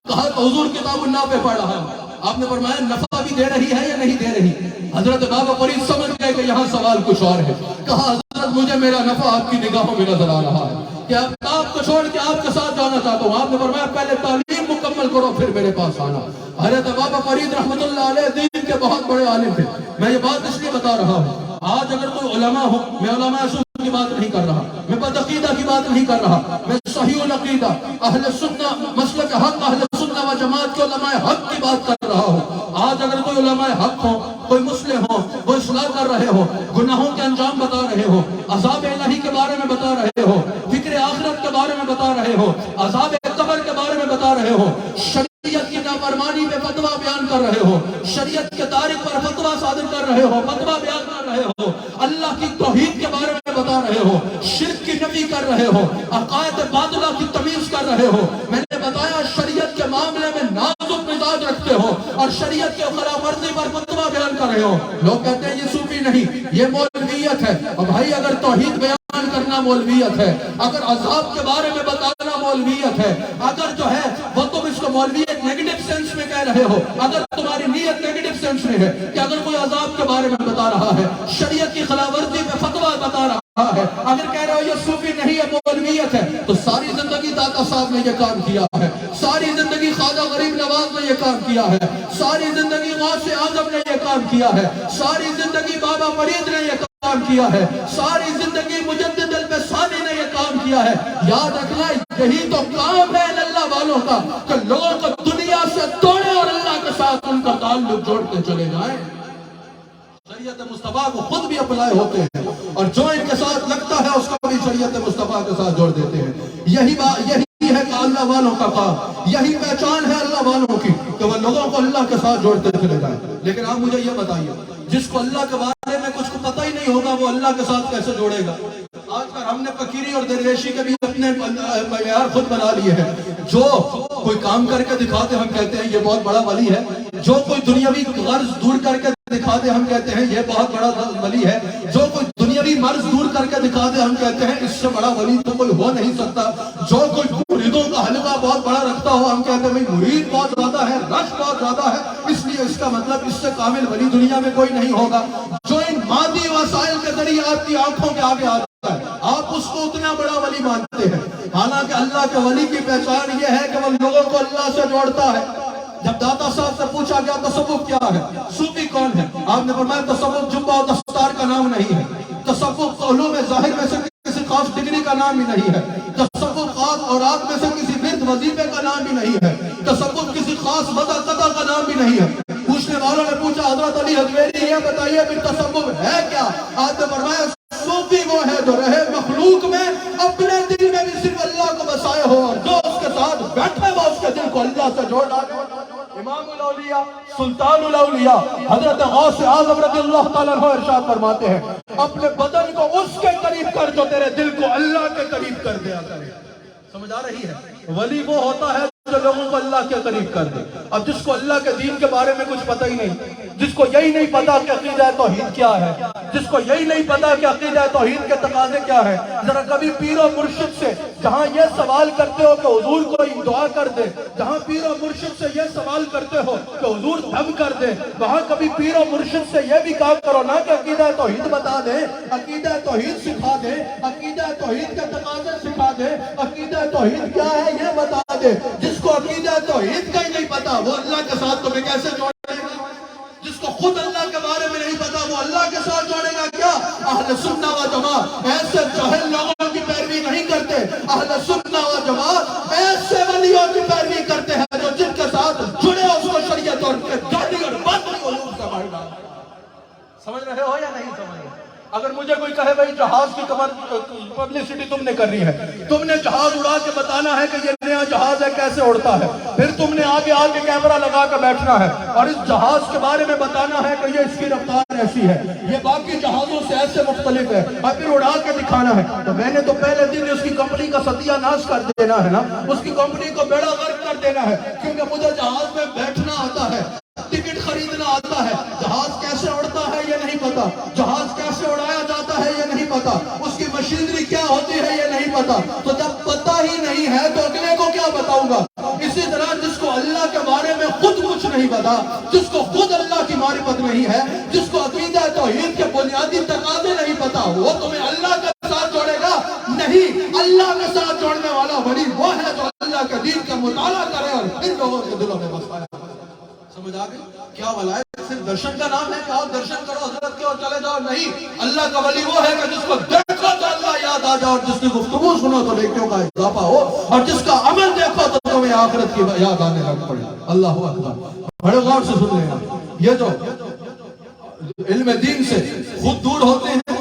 S2: کہا تو حضور کتاب النافع پڑھ رہا ہوں. آپ نے فرمایا نفع بھی دے رہی ہے یا نہیں دے رہی؟ حضرت بابا فرید سمجھ گئے کہ یہاں سوال کچھ اور ہے. کہا حضرت مجھے میرا نفع آپ کی نگاہوں میں نظر آ رہا ہے کہ آپ کو چھوڑ کے آپ کے ساتھ جانا چاہتا ہوں. آپ نے فرمایا پہلے تعلیم مکمل کرو پھر میرے پاس آنا. حضرت بابا فرید رحمت اللہ علیہ دین کے بہت بڑے عالم تھے. میں یہ بات اس لیے بتا رہا ہوں, آج اگر کوئی علماء ہو, میں علماء اصول کی بات نہیں کر رہا, میں بدعقیدہ کی بات نہیں کر رہا, میں صحیح العقیدہ اہل سنہ مسلک حق اہل سنہ و جماعت کے علماء حق کی بات کر رہا ہوں. آج اگر کوئی علماء حق ہو, کوئی مسلم ہو, وہ اصلاح کر رہے ہو, گناہوں کے انجام بتا رہے ہو, عذاب الہی کے بارے میں بتا رہے ہو, فکر آخرت کے بارے میں بتا رہے ہو, عذاب قبر کے بارے میں بتا رہے ہو, شریعت کی نافرمانی پہ فتویٰ بیان کر رہے ہو, شریعت کے تارک پر فتویٰ صادر کر رہے ہو, فتویٰ بیان کر رہے ہو, اللہ کی توحید کے بارے میں بتا رہے ہو, شرک کی نفی کر رہے ہو, عقائد باطلہ کی تمیز کر رہے ہو, میں نے بتایا شریعت کے معاملے میں نازک مزاج رکھتے ہو اور شریعت کے خلاف ورزی پر فتویٰ بیان کر رہے ہو. لوگ کہتے ہیں یہ صوفی نہیں, یہ مولویت ہے. اور بھائی اگر توحید بیان کرنا مولویت ہے, اگر عذاب کے بارے میں بتانا مولویت ہے, اگر جو ہے وہ تم اس کو مولویت نیگیٹو سینس میں کہہ رہے ہو, اگر تمہاری نیت نیگیٹو سینس میں ہے کہ اگر کوئی عذاب کے بارے میں بتا رہا ہے, شریعت کی خلاف ورزی پہ فتویٰ بتا رہا ہے, اگر کہہ رہے ہو یہ صوفی نہیں ہے مولویت ہے, تو ساری زندگی داتا صاحب نے یہ کام کیا ہے, ساری زندگی خواجہ غریب نواز نے یہ کام کیا ہے, ساری زندگی غوث اعظم نے یہ کام کیا ہے, ساری زندگی بابا فرید نے یہ کام کیا ہے, ساری زندگی مجدد الوصانی نے یہ کام کیا ہے. یاد رکھنا یہی تو کام ہے اللہ والوں کا کہ لوگوں کو دنیا سے توڑے اور اللہ کے ساتھ ان کا تعلق جوڑتے چلے جائیں. شریعت مصطفیٰ کو خود بھی اپنائے ہوتے ہیں اور جو ان کے ساتھ لگتا ہے اس کو بھی شریعت مصطفیٰ کے ساتھ جوڑ دیتے ہیں. یہی ہے کہ اللہ والوں کا کام, یہی پہچان ہے اللہ والوں کی کہ وہ لوگوں کو اللہ کے ساتھ جوڑتے چلے جائیں. لیکن آپ مجھے یہ بتائیے, جس کو اللہ کے بارے میں کچھ کو پتہ ہی نہیں ہوگا وہ اللہ کے ساتھ کیسے جوڑے گا؟ آج کل ہم نے فقیری اور درویشی کے بھی اپنے معیار خود بنا لیے ہیں. جو کوئی کام کر کے دکھاتے ہم کہتے ہیں یہ بہت بڑا ولی ہے, جو کوئی دنیاوی غرض دور کر کے دکھاتے ہم کہتے ہیں یہ بہت بڑا ولی ہے, جو کوئی دنیاوی مرض دور کر کے دکھاتے ہم کہتے ہیں اس سے بڑا ولی تو کوئی ہو نہیں سکتا, جو کوئی مریدوں کا حلقہ بہت بڑا رکھتا ہو ہم کہتے ہیں مرید بہت زیادہ ہے, رش بہت زیادہ ہے, اس لیے اس کا مطلب اس سے کامل ولی دنیا میں کوئی نہیں ہوگا. جو ان مادی وسائل کے ذریعے آپ کی آنکھوں کے آگے آتا ہے آپ اس کو اتنا بڑا ولی مانتے ہیں, حالانکہ اللہ کے ولی کی پہچان یہ ہے کہ وہ لوگوں کو اللہ سے جوڑتا ہے. جب داتا صاحب سے پوچھا گیا تصوف کیا ہے, صوفی کون ہے, آپ نے فرمایا تصوف جبہ و دستار کا نام نہیں ہے, تصوف علوم ظاہر میں سے کسی خاص ڈگری کا نام ہی نہیں ہے, تصوف خاص اوراد میں سے کسی ورد وظیفے کا نام بھی نہیں ہے, تصوف کسی خاص وضع قضا کا نام بھی نہیں ہے. پوچھنے والوں نے پوچھا حضرت علی حجویری یہ بتائیے پھر تصوف ہے کیا؟ آپ نے فرمایا صوفی وہ ہے جو رہے مخلوق میں اپنے دل میں بھی صرف اللہ کو بسائے ہو اور جو اس کے ساتھ بیٹھے وہ اس کے دل کو اللہ سے جوڑ ڈالے. امام الاولیاء سلطان الاولیاء حضرت غوث اعظم رضی اللہ تعالیٰ عنہ ارشاد فرماتے ہیں اپنے بدن کو اس کے قریب کر جو تیرے دل کو اللہ کے قریب کر دیا کرے. سمجھ آ رہی ہے؟ ولی وہ ہوتا ہے جو لوگوں کو اللہ کے قریب کر دے۔ اب جس کو اللہ کے دین کے بارے میں کچھ پتہ ہی نہیں، جس کو یہی نہیں پتا کہ عقیدہ توحید کیا ہے، جس کو یہی نہیں پتا کہ عقیدہ توحید کے تقاضے کیا ہے، ذرا کبھی پیر و مرشد سے جہاں یہ سوال کرتے ہو کہ حضور کوئی دعا کر دے، جہاں پیر و مرشد سے یہ سوال کرتے ہو کہ حضور دم کر دے، وہاں کبھی پیر و مرشد سے یہ بھی کہا کرو نا کہ عقیدہ توحید بتا دے، عقیدہ توحید سکھا دے، عقیدہ توحید کے تقاضے سکھا دے، عقیدہ توحید کیا ہے یہ بتا دے۔ جس کو عقیدہ توحید کا ہی نہیں پتا وہ اللہ کے ساتھ تمہیں کیسے جوڑے گا؟ جس کو خود اللہ کے بارے میں نہیں پتا وہ اللہ کے ساتھ جوڑے گا کیا؟ اہل سنہ و جماعت ایسے جاہل لوگوں کی پیروی نہیں کرتے، اہل سنہ و جماعت ایسے ولیوں کی پیروی کرتے ہیں جو جن کے ساتھ جڑے اس کو شریعت اور گالی اور باطل علوم سے باہر ڈال۔ سمجھ رہے ہو یا نہیں سمجھ رہے؟ اگر مجھے کوئی کہے بھائی جہاز کی پبلسٹی تم نے کرنی ہے، تم نے جہاز اڑا کے بتانا ہے کہ یہ نیا جہاز ہے کیسے اڑتا ہے، پھر تم نے آگے آگے کیمرہ لگا کے بیٹھنا ہے اور اس جہاز کے بارے میں بتانا ہے کہ یہ اس کی رفتار ایسی ہے، یہ باقی جہازوں سے ایسے مختلف ہے، اور پھر اڑا کے دکھانا ہے، تو میں نے تو پہلے دن اس کی کمپنی کا ستیہ ناش کر دینا ہے نا، اس کی کمپنی کو بیڑا غرق کر دینا ہے، کیونکہ مجھے جہاز میں بیٹھنا آتا ہے، ٹکٹ خریدنا آتا ہے، جہاز کیسے اڑتا ہے یہ نہیں پتا، جہاز کیسے اڑایا جاتا ہے یہ نہیں پتا، اس کی مشینری کیا ہوتی ہے یہ نہیں پتا، تو جب پتا ہی نہیں ہے تو اگلے کو کیا بتاؤں گا؟ اسی طرح جس کو اللہ کے بارے میں خود کچھ نہیں پتا، جس کو خود اللہ کی معرفت نہیں ہے، جس کو عقیدہ توحید کے بنیادی تقاضے نہیں پتا، وہ تمہیں اللہ کے ساتھ جوڑے گا نہیں۔ اللہ کے ساتھ جوڑنے والا ولی وہ ہے جو اللہ کے دین کا مطالعہ کرے اور پھر لوگوں کے دلوں میں بسائے۔ سمجھ آگئی؟ کیا ولایت صرف درشن کا نام ہے کہ اور درشن کرو حضرت کے اور چلے جاؤ؟ نہیں، اللہ کا ولی وہ ہے کہ جس کو دیکھو تو اللہ یاد آ جاؤ، اور جس کی گفتگو سنو تو نیکیوں کا اضافہ ہو، اور جس کا عمل دیکھو تو تمہیں آخرت کی یاد آنے لگ پڑے۔ اللہ اکبر، بڑے غور سے سن لیں۔ یہ جو علم دین سے خود دور ہوتے ہیں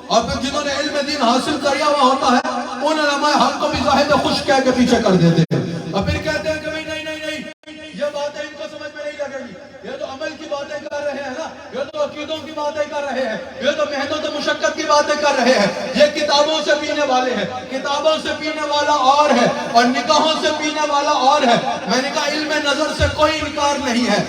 S2: اور پھر جنہوں نے علم دین حاصل کیا ہوا ہوتا ہے ان علماء حق کو بھی زاہد خوش کہہ کے پیچھے کر دیتے ہیں، اور پھر کہتے ہیں کہ نہیں نہیں نہیں نہیں یہ باتیں ان کو سمجھ میں نہیں لگے گی، یہ تو عمل کی باتیں کر رہے ہیں نا، یہ تو عقیدوں کی باتیں کر رہے ہیں، یہ تو محنت و مشقت کی باتیں کر رہے ہیں، یہ کتابوں سے پینے والے ہیں، کتابوں سے پینے والا اور ہے اور نگاہوں سے پینے والا اور ہے۔ میں نے کہا علم نظر سے کوئی انکار نہیں ہے،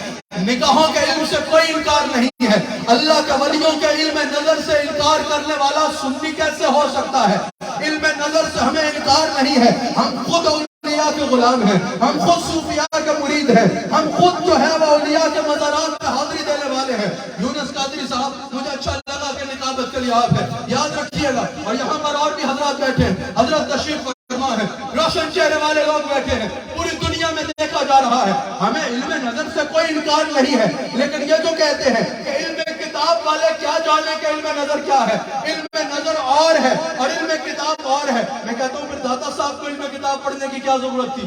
S2: نگاہوں کے علم سے کوئی انکار نہیں ہے، اللہ کے ولیوں کے علم نظر سے انکار کرنے والا سنی کیسے ہو سکتا ہے؟ علم نظر سے ہمیں انکار نہیں ہے، ہم خود اولیاء کے غلام ہیں، ہم خود صوفیاء کے مرید ہیں، ہم خود جو ہے وہ اولیاء کے مزارات میں حاضری دینے والے ہیں۔ یونس قادری صاحب مجھے اچھا لگا کہ نقابت کے لیے آپ ہے، یاد رکھیے گا، اور یہاں پر اور بھی حضرات بیٹھے ہیں، حضرت تشریف فرما ہے، روشن چہرے والے لوگ بیٹھے ہیں، پوری دنیا میں دیکھا جا رہا ہے، ہمیں علم نظر سے کوئی انکار نہیں ہے، لیکن یہ جو کہتے ہیں کہ علم کتاب والے کیا جانے کہ علم نظر کیا ہے، علم نظر اور ہے اور علم کتاب اور ہے۔ میں کہتا ہوں پھر داتا صاحب کو علم کتاب پڑھنے کی کیا ضرورت تھی؟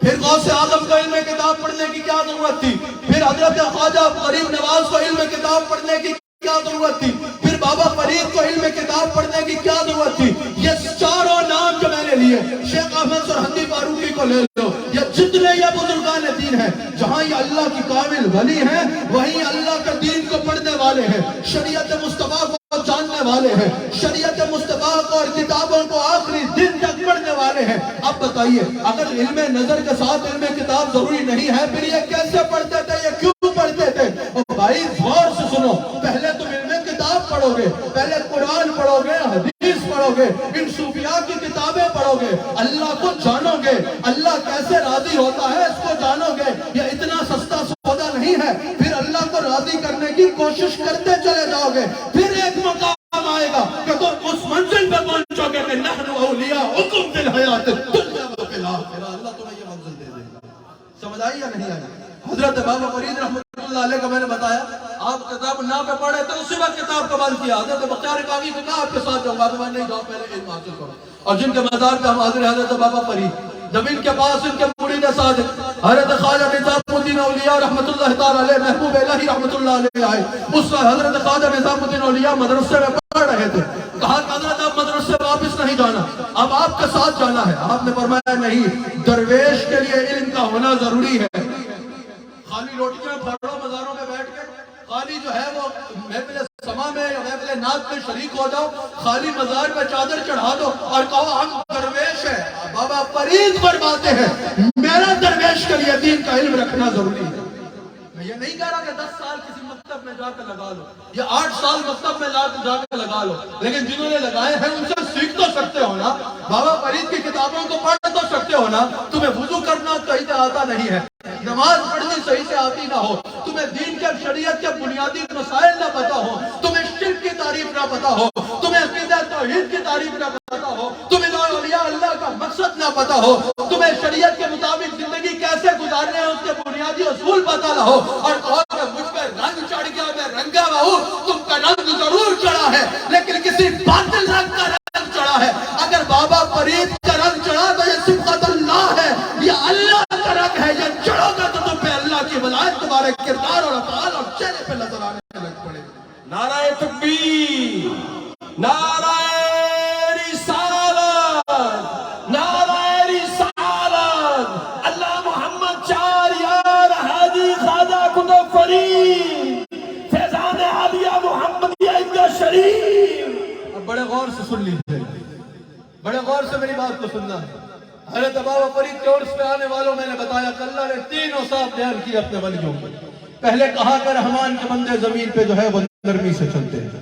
S2: پھر غوث اعظم کو علم کتاب پڑھنے کی کیا ضرورت تھی؟ پھر حضرت خواجہ غریب نواز کو علم کتاب پڑھنے کی کیا ضرورت تھی؟ پھر بابا فرید کو علم کتاب پڑھنے کی کیا ضرورت تھی؟ یہ چاروں نام جو میں نے لیے، شیخ احمد سرہندی فاروقی کو لے لو، یہ جتنے یہ بزرگان دین ہیں، جہاں یہ اللہ کی کامل ولی ہیں وہیں اللہ کے دین کو پڑھنے والے ہیں، شریعت مصطفیٰ کو جاننے والے ہیں، شریعت مصطفیٰ کو اور کتابوں کو آخری دن تک پڑھنے والے ہیں۔ اب بتائیے اگر علم نظر کے ساتھ علم کتاب ضروری نہیں ہے پھر یہ کیسے پڑھتے تھے، یہ کیوں پڑھتے تھے؟ اور بھائی غور سے سنو، پہلے تم علم کتاب پڑھو گے، پہلے قرآن پڑھو گے، حدیث پڑھو گے، ان صوفیاء کی کتابیں پڑھو گے، اللہ کو جانو گے، اللہ کیسے راضی ہوتا ہے اس کو جانو گے، یہ اتنا سستا سودا نہیں ہے۔ پھر اللہ کو راضی کرنے کی کوشش کرتے چلے جاؤ گے، پھر ایک مقام آئے گا کہ تم اس منزل پہ پہنچو گے کہ نحن اولیاؤکم فی الحیات الدنیا وفی الآخرہ، اللہ تمہیں یہ منزل دے دے گا۔ سمجھ آئی یا نہیں آئی؟ حضرت بابا فرید رحمۃ اللہ علیہ کا میں نے بتایا، آپ کتاب نہ پہ پڑھے تو اسی وقت کتاب کا بند کیا۔ حضرت بختیار کاغی سے کہا آپ کے ساتھ جاؤں گا، تو میں نہیں جاؤں، پہلے علم حاصل کرو۔ اور جن کے مزار پہ ہم حاضر حضرت بابا فرید، جب ان کے پاس ان کے مرید صادق حضرت خواجہ نظام الدین اولیاء رحمۃ اللہ تعالی علیہ، محبوب الہی رحمۃ اللہ علیہ آئے، اس وقت حضرت خواجہ نظام الدین اولیاء مدرسے میں پڑھ رہے تھے، کہا کہ حضرت اب مدرسے واپس نہیں جانا، اب آپ کے ساتھ جانا ہے۔ آپ نے فرمایا نہیں، درویش کے لیے علم کا ہونا ضروری ہے، خالی روٹیاں پھاڑو مزاروں میں بیٹھ کے، خالی جو ہے وہ محفل سما میں محفل نعت میں شریک ہو جاؤ، خالی مزار پہ چادر چڑھا دو اور کہو ہم درویش ہیں. بابا فرید فرماتے ہیں میرا درویش کے لیے دین کا علم رکھنا ضروری ہے. میں یہ نہیں کہہ رہا کہ 10 سال کسی مکتب میں جا کر لگا لو یا 8 سال مکتب میں جا کر لگا لو، لیکن جنہوں نے لگائے ہیں ان سے سیکھ تو سکتے ہو نا. بابا فرید کی کتابوں کو پڑھ تو سکتے ہو نا. تمہیں وضو کرنا صحیح سے آتا نہیں ہے، نماز پڑھنی صحیح سے آتی نہ ہو، تمہیں دین کے شریعت کے بنیادی مسائل نہ پتا ہو، تمہیں شرک کی تعریف نہ پتا ہو، تمہیں عقیدہ توحید کی تعریف نہ پتا ہو، تمہیں اولیاء اللہ کا مقصد نہ پتا ہو، تمہیں شریعت کے مطابق زندگی کیسے گزارنے ہیں اس کے بنیادی اصول پتا نہ ہو، اور کہو کہ مجھ پہ رنگ چڑھ گیا میں رنگا ہوا ہوں. تم کا رنگ ضرور چڑھا ہے لیکن کسی باطل رنگ کا رنگ چڑھا ہے. اگر بابا فرید کا رنگ چڑھا تو یہ صفت اللہ ہے، یہ اللہ کا رنگ ہے. یہ چڑھو گا تو تم پہ اللہ کی ولایت تمہارے کردار اور افعال اور چہرے پہ نظر آنے لگ پڑے.
S3: نعرہ تکبیر، نعرہ رسالت، نعرہ رسالت. اللہ محمد 4 یار حاجی خواجہ قطب فرید فیضان عالیہ محمدیہ عیدگاہ شریف.
S2: اب بڑے غور سے سن لیجیے، بڑے غور سے میری بات کو سننا ہے. حضرت بابا فرید کے عرس پہ آنے والوں میں نے بتایا کہ اللہ نے 3 اوصاف بیان کیے اپنے ولیوں کے. پہلے کہا کہ رحمان کے بندے زمین پہ جو ہے وہ نرمی سے چلتے ہیں.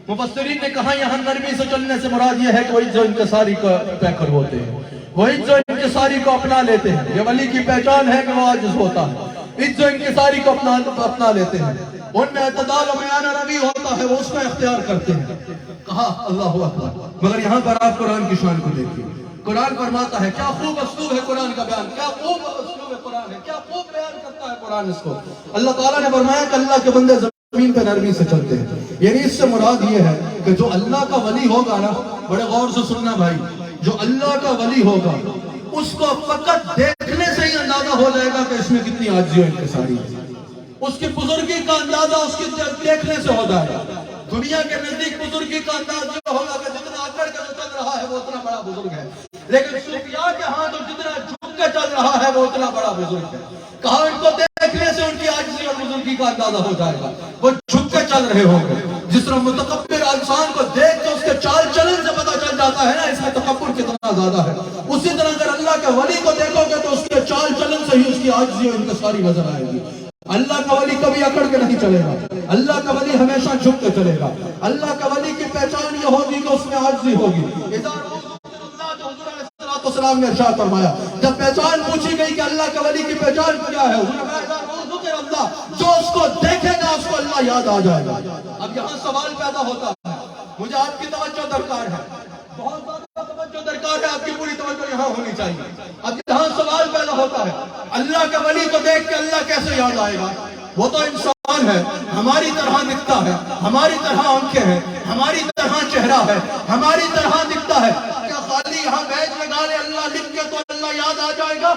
S2: مفسرین نے کہا یہاں نرمی سے چلنے سے مراد یہ ہے کہ وہ عجز و انکساری کا پیکر ہوتے ہیں، وہ عجز و انکساری کو اپنا لیتے ہیں. یہ ولی کی پہچان ہے کہ وہ عاجز ہوتا ہے، عجز و انکساری کو اپنا لیتے ہیں. ان میں اعتدال و میان روی ہوتا ہے، وہ اس کا اختیار کرتے ہیں. کہا اللہ اکبر. مگر یہاں پر آپ قرآن کی شان کو دیکھیے. قرآن فرماتا ہے کیا خوب اسلوب ہے قرآن کا بیان، کیا خوب اسلوب ہے قرآن ہے، کیا خوب بیان کرتا ہے قرآن اس کو. اللہ تعالیٰ نے فرمایا کہ اللہ کے بندے زمین پہ نرمی سے چلتے ہیں. یعنی اس سے مراد یہ ہے کہ جو اللہ کا ولی ہوگا نا، بڑے غور سے سننا بھائی، جو اللہ کا ولی ہوگا اس کو فقط دیکھنے سے ہی اندازہ ہو جائے گا کہ اس میں کتنی عاجزی و انکساری ہے. اس کی بزرگی کا اندازہ اس کی دیکھنے سے ہو جائے گا. دنیا کے نزدیک بزرگی کا انداز جو ہوگا کہ جتنا اکڑ کے جو چل رہا ہے وہ اتنا بڑا بزرگ ہے، لیکن صوفیاء کے ہاں جو جتنا جھک کے چل رہا ہے وہ اتنا بڑا بزرگ ہے. کہا ان کو دیکھنے سے ان کی عاجزی اور بزرگی کا اندازہ ہو جائے گا. وہ جھک کے چل رہے ہوں گے. جس طرح متکبر انسان کو دیکھ کے اس کے چال چلن سے پتہ چل جاتا ہے نا اس میں تکبر کتنا زیادہ ہے، اسی طرح اگر اللہ کے ولی کو دیکھو گے تو اس کے چال چلن سے ہی اس کی عاجزی اور انکساری نظر آئے گی. اللہ کا ولی کبھی اکڑ کے نہیں چلے گا، اللہ کا ولی ہمیشہ جھک کے چلے گا. اللہ کا ولی کی پہچان یہ ہوگی کہ اس میں عاجزی ہوگی. السلام نے ارشاد فرمایا جب پہچان پوچھی گئی کہ اللہ کے ولی کی پہچان کیا ہے، جو اس کو دیکھے گا اس کو اللہ یاد آ جائے گا. اب یہاں سوال پیدا ہوتا ہے، مجھے آپ کی توجہ درکار ہے، بہت زیادہ توجہ درکار ہے، آپ کی پوری توجہ یہاں ہونی چاہیے. اب یہاں سوال پیدا ہوتا ہے اللہ کے ولی کو دیکھ کے اللہ کیسے یاد آئے گا؟ وہ تو انسان ہے، ہماری طرح دکھتا ہے، ہماری طرح آنکھیں ہیں، ہماری طرح چہرہ ہے، ہماری طرح دکھتا ہے. کیا خالی یہاں بیج لگا لے اللہ لکھ کے تو اللہ یاد آ جائے گا؟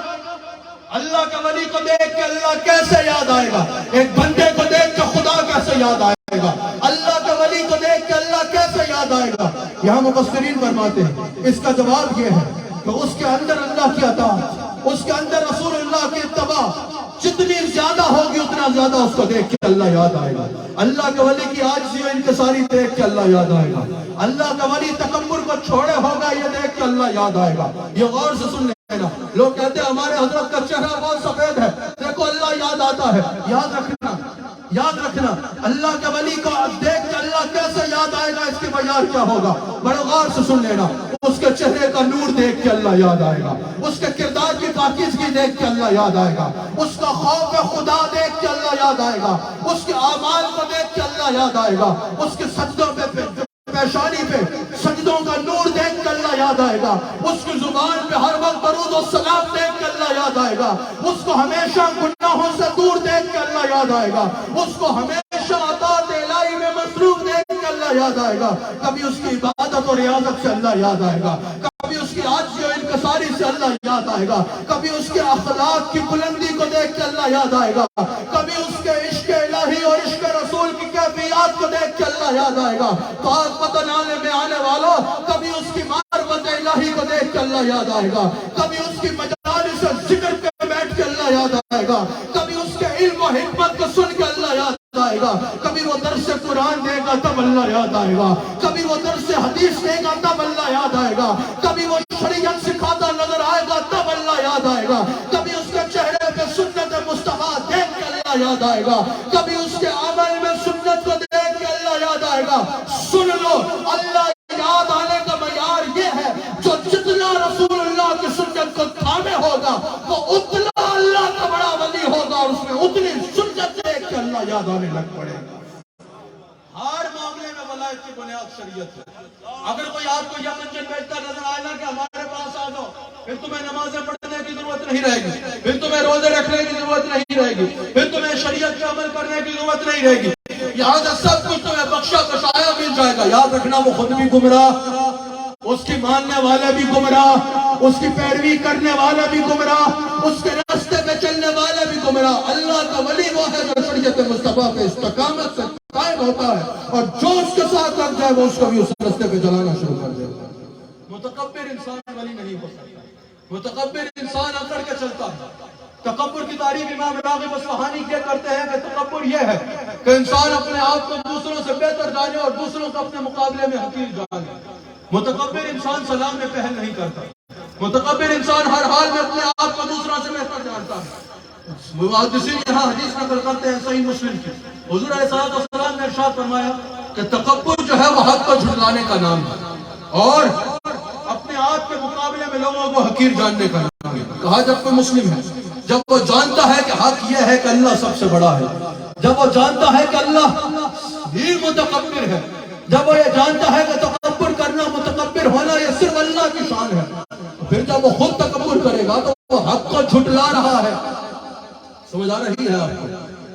S2: اللہ کے ولی کو دیکھ کے اللہ کیسے یاد آئے گا؟ ایک بندے کو دیکھ کے خدا کیسے یاد آئے گا؟ اللہ کے ولی کو دیکھ کے اللہ کیسے یاد آئے گا؟ یہاں مفسرین فرماتے ہیں اس کا جواب یہ ہے کہ اس کے اندر اللہ کی اطاعت، اس کے اندر رسول اللہ کی اتباع جتنی زیادہ ہوگی اتنا زیادہ اس کو دیکھ کے اللہ یاد آئے گا. اللہ کے ولی کی عاجزی و انکساری دیکھ کے اللہ یاد آئے گا. اللہ کا ولی تکبر کو چھوڑے ہوگا یہ دیکھ کے اللہ یاد آئے گا. یہ غور سے سن لینا. لوگ کہتے ہیں ہمارے حضرت کا چہرہ بہت سفید ہے، دیکھو اللہ یاد آتا ہے. یاد رکھنا، یاد رکھنا اللہ کے ولی کو دیکھ کے اللہ کیسے یاد آئے گا اس کے معیار کیا ہوگا. بڑے غور سے سن لینا. اس کے چہرے کا نور دیکھ کے اللہ یاد آئے گا، اس کے کردار کی پاکیزگی دیکھ کے اللہ یاد آئے گا، اس کا خوف خدا دیکھ کے اللہ یاد آئے گا، اس کے اعمال کو دیکھ کے اللہ یاد آئے گا، اس کے سجدوں پہ پیشانی پہ سجدوں کا نور دیکھ کے اللہ یاد آئے گا، اس کی زبان پہ ہر وقت درود و سلام دیکھ کے اللہ یاد آئے گا، اس کو ہمیشہ گناہوں سے دور دیکھ کے اللہ یاد آئے گا، اس کو ہمیشہ اطاعت الہی میں مصروف دیکھ کے اللہ یاد آئے گا. کبھی اس کی عبادت اور ریاضت سے اللہ یاد آئے گا، کبھی اس کی عاجزی و انکساری سے اللہ یاد آئے گا، کبھی اس کے اخلاق کی بلندی کو دیکھ کے اللہ یاد آئے گا، کبھی اس کے عشق الہی اور عشق رسول کی کیفیات کو دیکھ کے اللہ یاد آئے گا. تو آج پتن آنے میں آنے والوں کبھی اس کی معرفت الہی کو دیکھ کے اللہ یاد آئے گا، کبھی اس کی مجالس ذکر پہ بیٹھ کے اللہ یاد آئے گا، کبھی اس کے علم و حکمت کو سن کے اللہ یاد یاد آئے گا، کبھی وہ درس قرآن دے گا تب اللہ یاد آئے گا، کبھی وہ درس حدیث دے گا تب اللہ یاد آئے گا، کبھی وہ شریعت سکھاتا نظر آئے گا تب اللہ یاد آئے گا، کبھی اس کے چہرے پہ سنت مصطفیٰ دیکھ کے اللہ یاد آئے گا، کبھی اس کے عمل میں سنت کو دیکھ کے اللہ یاد آئے گا۔ سن لو، اللہ یاد آنے کا معیار یہ ہے، جو جتنا رسول اللہ کی سنت کو تھامے ہوگا وہ اتنا اللہ کا بڑا ولی ہوگا، اور اس میں اتنی سنت دیکھ کے اللہ یاد آنے لگ پڑے گا۔ ہر معاملے میں ولایت کی بنیاد شریعت ہے۔ اگر کوئی آپ کو یہ منزل بیچتا نظر آئے نا کہ ہمارے پاس آ جاؤ، پھر تمہیں نمازیں پڑھنے کی ضرورت نہیں رہے گی، پھر تمہیں روزے رکھنے کی ضرورت نہیں رہے گی، پھر تمہیں شریعت کا عمل کرنے کی ضرورت نہیں رہے گی، یہاں سے سب کچھ تمہیں بخشا بخشایا مل جائے گا۔ یاد رکھنا، وہ خود بھی گمراہ، اس کی ماننے والے بھی گمراہ، اس کی پیروی کرنے والے بھی گمراہ، اس کے راستے پہ چلنے والے بھی گمراہ۔ اللہ کا ولی وہ ہے جو شریعت مصطفیٰ پہ استقامت سے قائم ہوتا ہے، اور جو اس کے ساتھ لگ جائے وہ اس کو بھی اس راستے پہ چلانا شروع کر دیتا ہے۔ متکبر انسان ولی نہیں ہو سکتا، متکبر انسان اکڑ کے چلتا ہے۔ تکبر کی تعریف امام راغب اصفہانی کیا کرتے ہیں کہ تکبر یہ ہے کہ انسان اپنے آپ کو دوسروں سے بہتر جانے اور دوسروں کو اپنے مقابلے میں حقیر جانے۔ متکبر انسان سلام میں پہل نہیں کرتا، متکبر انسان ہر حال میں اپنے آپ کو دوسروں سے بہتر جانتا ہے۔ محدثین یہاں حدیث نقل کرتے ہیں صحیح مسلم کی، حضور علیہ السلام نے ارشاد فرمایا کہ تکبر جو ہے وہ حق کو جھٹلانے کا نام ہے، اور اپنے آپ کے مقابلے میں لوگوں کو حقیر جاننے کا نام ہے۔ کہا جب کوئی مسلم ہے، جب وہ جانتا ہے کہ حق یہ ہے کہ اللہ سب سے بڑا ہے، جب وہ جانتا ہے کہ اللہ ہی متکبر ہے، جب وہ یہ جانتا ہے کہ تکبر کرنا، متکبر ہونا یہ صرف اللہ کی شان ہے، پھر جب وہ خود تکبر کرے گا تو وہ حق کو جھٹلا رہا ہے۔ سمجھ آ رہی ہے آپ کو؟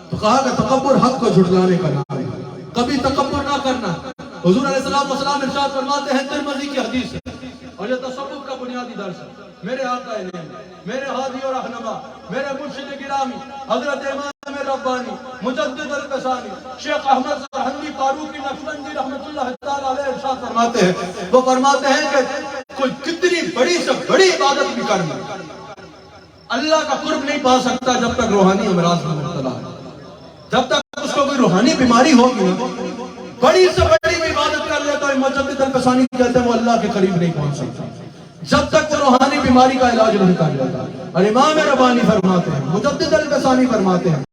S2: تو کہا کہ تکبر حق کو جھٹلانے کا نام ہے، کبھی تکبر نہ کرنا۔ حضور علیہ السلام ارشاد فرماتے ہیں، ترمذی کی حدیث ہے اور یہ تصوف کا بنیادی درس ہے، میرے آقا نے، میرے ہادی اور رہنما، میرے مرشد گرامی حضرت امام ربانی مجدد القسانی شیخ احمد سرہندی فاروقی نقشبندی رحمت اللہ تعالی علیہ ارشاد فرماتے ہیں، وہ فرماتے ہیں کہ کوئی کتنی بڑی سے بڑی عبادت بھی کرنا، اللہ کا قرب نہیں پا سکتا جب تک روحانی امراض میں مبتلا ہے۔ جب تک اس کو کوئی روحانی بیماری ہوگی نا، بڑی سے بڑی عبادت کر لیتا ہے، مجدد القسانی کہتے ہیں وہ اللہ کے قریب نہیں پہنچ سکتا جب تک وہ روحانی بیماری کا علاج نہیں کر لیتا۔ اور امام ربانی فرماتے ہیں، مجدد القسانی فرماتے ہیں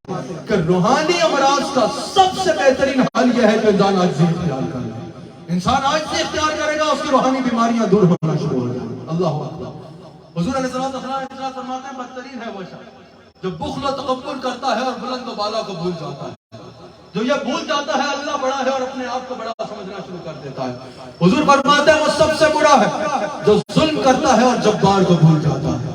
S2: کہ روحانی امراض کا سب سے بہترین حل یہ ہے کہ انسان عاجزی اختیار کرے۔ انسان عاجزی اختیار کرے گا، اس کی روحانی بیماریاں دور ہونا شروع ہو جائیں گی۔ اللہ اکبر۔ حضور علیہ السلام فرماتے ہیں بدترین ہے وہ شخص جو بخل و تکبر کرتا ہے اور بلند و بالا کو بھول جاتا ہے، جو یہ بھول جاتا ہے اللہ بڑا ہے اور اپنے آپ کو بڑا سمجھنا شروع کر دیتا ہے۔ حضور فرماتے ہیں وہ سب سے برا ہے جو ظلم کرتا ہے اور جبار کو بھول جاتا ہے،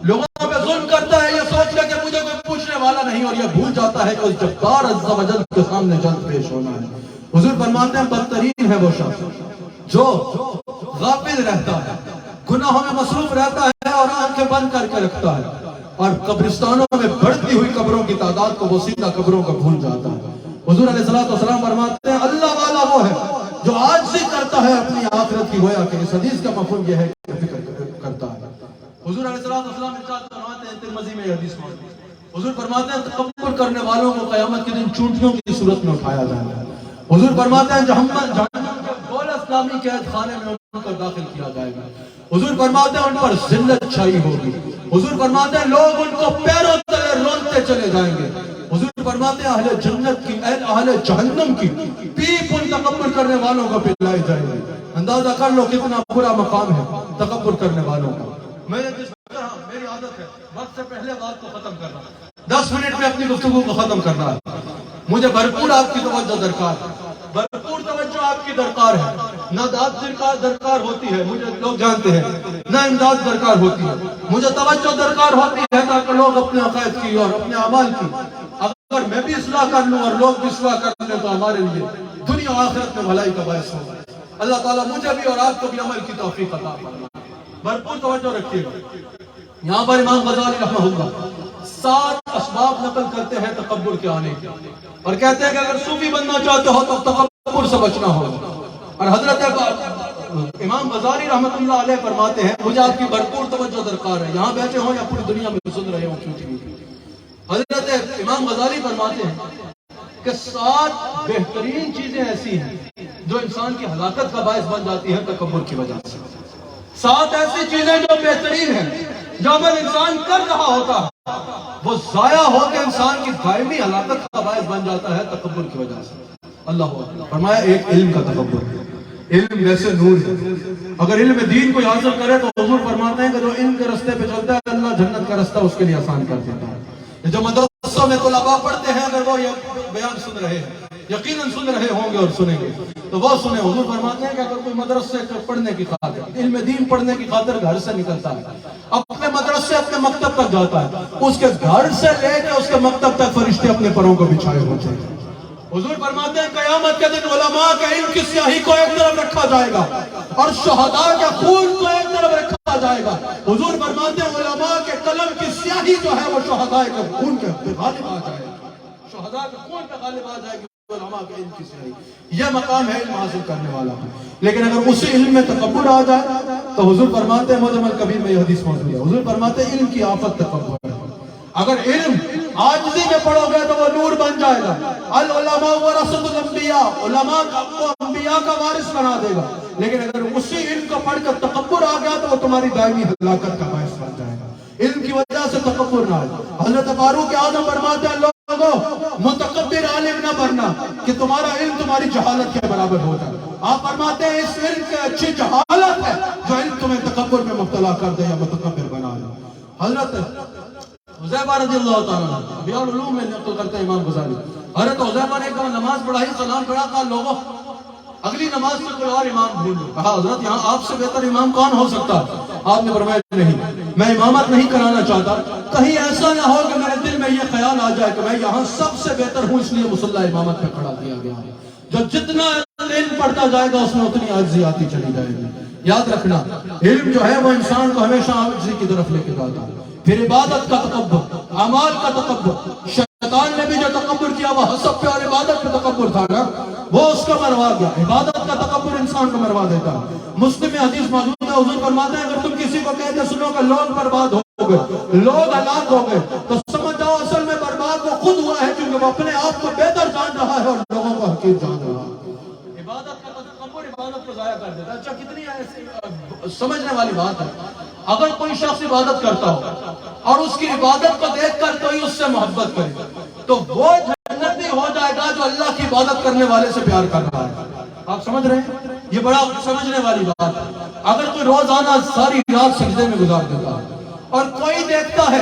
S2: لوگوں پہ ظلم کرتا ہے یہ سوچ کر کہ مجھے کوئی پوچھنے والا نہیں، اور یہ بھول جاتا ہے کہ اس جبار عز و جل کے سامنے جلد پیش ہونا ہے۔ حضور فرماتے ہیں بدترین ہے وہ شخص جو غافل رہتا ہے، گناہوں میں مصروف رہتا ہے اور آنکھیں بند کر کے رکھتا ہے، اور قبرستانوں میں بڑھتی ہوئی قبروں کی تعداد کو وہ سیدھا قبروں کو بھول جاتا ہے۔ حضور علیہ السلام فرماتے ہیں اللہ والا وہ ہے جو عاجزی کرتا ہے اپنی آخرت کی، گویا کہ اس حدیث کا مفہوم یہ ہے کہ فکر کرتا ہے۔ حضور علیہ السلام ارشاد فرماتے ہیں، ترمذی میں یہ حدیث موجود ہے، حضور فرماتے ہیں تکبر کرنے والوں کو قیامت کے دن چونٹیوں کی صورت میں اٹھایا جائے گا۔ حضور فرماتے ہیں جہنم کے بولس نامی قید خانے میں ان کو داخل کیا جائے گا۔ حضور فرماتے ہیں ان پر ذلت چھائی ہوگی۔ حضور فرماتے ہیں لوگ ان کو پیروں تلے رونتے چلے جائیں گے۔ حضور فرماتے ہیں اہل جنت کی، اہل جہنم کی پیپ ان تکبر کرنے والوں کو پلائے جائیں گے۔ اندازہ کر لو کتنا برا مقام ہے تکبر کرنے والوں کا۔ میں جس طرح میری عادت ہے وقت سے پہلے بات کو ختم کرنا، 10 منٹ میں اپنی گفتگو کو ختم کرنا ہے۔ مجھے بھرپور آپ کی توجہ درکار ہے، بھرپور توجہ آپ کی درکار ہے۔ نہ داد درکار ہوتی ہے، مجھے لوگ جانتے ہیں، نہ امداد درکار ہوتی ہے، مجھے توجہ درکار ہوتی ہے تاکہ لوگ اپنے عقائد کی اور اپنے اعمال کی اگر میں بھی اصلاح کر لوں اور لوگ بھی اصلاح کر لیں تو ہمارے لیے دنیا و آخرت میں بھلائی کا باعث ہوگا۔ اللہ تعالیٰ مجھے بھی اور آپ کو بھی عمل کی توفیق عطا فرمائے۔ بھرپور توجہ رکھیے گا۔ یہاں پر امام غزالی رحمہ اللہ 7 اسباب نقل کرتے ہیں تکبر کے آنے کے، اور کہتے ہیں کہ اگر صوفی بننا چاہتے ہو تو تکبر سے بچنا ہوگا۔ اور حضرت امام غزالی رحمۃ اللہ علیہ فرماتے ہیں مجھے آپ کی بھرپور توجہ درکار ہے، یہاں بیٹھے ہوں یا پوری دنیا میں سن رہے ہوں کیوں۔ حضرت امام غزالی فرماتے ہیں کہ 7 بہترین چیزیں ایسی ہیں جو انسان کی ہلاکت کا باعث بن جاتی ہیں تکبر کی وجہ سے. 7 ایسی چیزیں جو بہترین ہیں، جو عمل انسان کر رہا ہوتا ہے وہ ضائع ہو کے انسان کی دائمی ہلاکت کا باعث بن جاتا ہے تکبر کی وجہ سے. اللہ اکبر. فرمایا ایک علم کا تکبر. علم جیسے نور ہے، اگر علم دین کو حاصل کرے تو حضور فرماتے ہیں کہ جو علم کے رستے پہ چلتا ہے اللہ جنت کا رستہ اس کے لیے آسان کر دیتا ہے. جو مدرسوں میں طلباء پڑھتے ہیں اگر وہ یہ بیان سن رہے ہیں، یقیناً سن رہے ہوں گے اور سنیں گے، تو وہ سنیں. حضور فرماتے ہیں کہ اگر کوئی مدرسے پڑھنے کی خاطر، علم دین پڑھنے کی خاطر گھر سے نکلتا ہے، اپنے مدرسے اپنے مکتب تک جاتا ہے، اس کے گھر سے لے کے اس کے مکتب تک فرشتے اپنے پروں کو بچھائے ہوتے ہیں. حضور فرماتے ہیں قیامت کے دن علماء کے علم کی سیاہی کو ایک طرف رکھا جائے گا اور شہداء کے خون کو ایک طرف رکھا جائے گا. حضور فرماتے ہیں علماء کے قلم کی سیاہی جو ہے وہ شہداء کے خون کے غالب آ جائے گا. شہداء کے خون پہ غالب آ جائے گی علماء کے علم کی سیاہی. یہ مقام ہے علم حاصل کرنے والا. لیکن اگر اسی علم میں تکبر آ جائے تو حضور فرماتے ہیں معجم الکبیر میں یہ حدیث موجود ہے. حضور فرماتے ہیں علم کی آفت تکبر ہے. اگر علم عاجزی میں پڑھو گے تو وہ نور بن جائے گا. العلماء ورثۃ الانبیاء، علماء کو انبیاء کا وارث بنا دے گا. لیکن اگر اسی علم کو پڑھ کر تکبر آ گیا تو وہ تمہاری دائمی ہلاکت کا باعث بن جائے گا. علم کی وجہ سے تکبر نہ آئے. حضرت فاروق اعظم فرماتے ہیں لوگوں متکبر عالم نہ بننا کہ تمہارا علم تمہاری جہالت کے برابر ہو جائے. آپ فرماتے ہیں اس علم کی اچھی جہالت ہے جو علم تمہیں تکبر میں مبتلا کر دے یا متکبر بنا دے. حضرت حذیفہ رضی اللہ تعالیٰ عنہ بیان العلوم میں نقل کرتے ہیں امام غزالی. حضرت حذیفہ نے ایک دفعہ نماز پڑھائی، سلام پڑھا، کہا لوگوں اگلی نماز سے کوئی اور امام ڈھونڈ لو. کہا حضرت یہاں آپ سے بہتر امام کون ہو سکتا؟ آپ نے فرمایا نہیں، میں امامت نہیں کرانا چاہتا، کہیں ایسا نہ ہو کہ میرے دل میں یہ خیال آ جائے کہ میں یہاں سب سے بہتر ہوں اس لیے مصلی امامت پہ کھڑا کیا گیا ہے. جو جتنا علم پڑھتا جائے گا اس میں اتنی عاجزی آتی چلی جائے گی. یاد رکھنا علم جو ہے وہ انسان کو ہمیشہ عاجزی کی طرف لے کے جاتا ہے. پھر عبادت کا تکبر، اعمال کا تکبر. شیطان نے بھی جو تکبر کیا وہ حسب پہ اور عبادت پہ تکبر تھا نا، وہ اس کا مروا گیا. عبادت کا تکبر انسان کو مروا دیتا ہے. مسلم میں حدیث موجود ہے، حضور فرماتے ہیں اگر تم کسی کو کہتے سنو کہ لوگ برباد ہو گئے، لوگ ہلاک ہو گئے، تو سمجھ جاؤ اصل میں برباد وہ خود ہوا ہے کیونکہ وہ اپنے آپ کو بہتر جان رہا ہے اور لوگوں کو حقیر جان رہا ہے. عبادت کا تکبر عبادت کو ضائع کر دیتا ہے. اچھا کتنی سمجھنے والی بات ہے. اگر کوئی شخص عبادت کرتا ہو اور اس کی عبادت کو دیکھ کر کوئی اس سے محبت کرے تو وہ جنتی ہو جائے گا جو اللہ کی عبادت کرنے والے سے پیار کر رہا ہے. آپ سمجھ رہے ہیں؟ یہ بڑا سمجھنے والی بات ہے. اگر کوئی روزانہ ساری رات سجدے میں گزار دیتا ہے اور کوئی دیکھتا ہے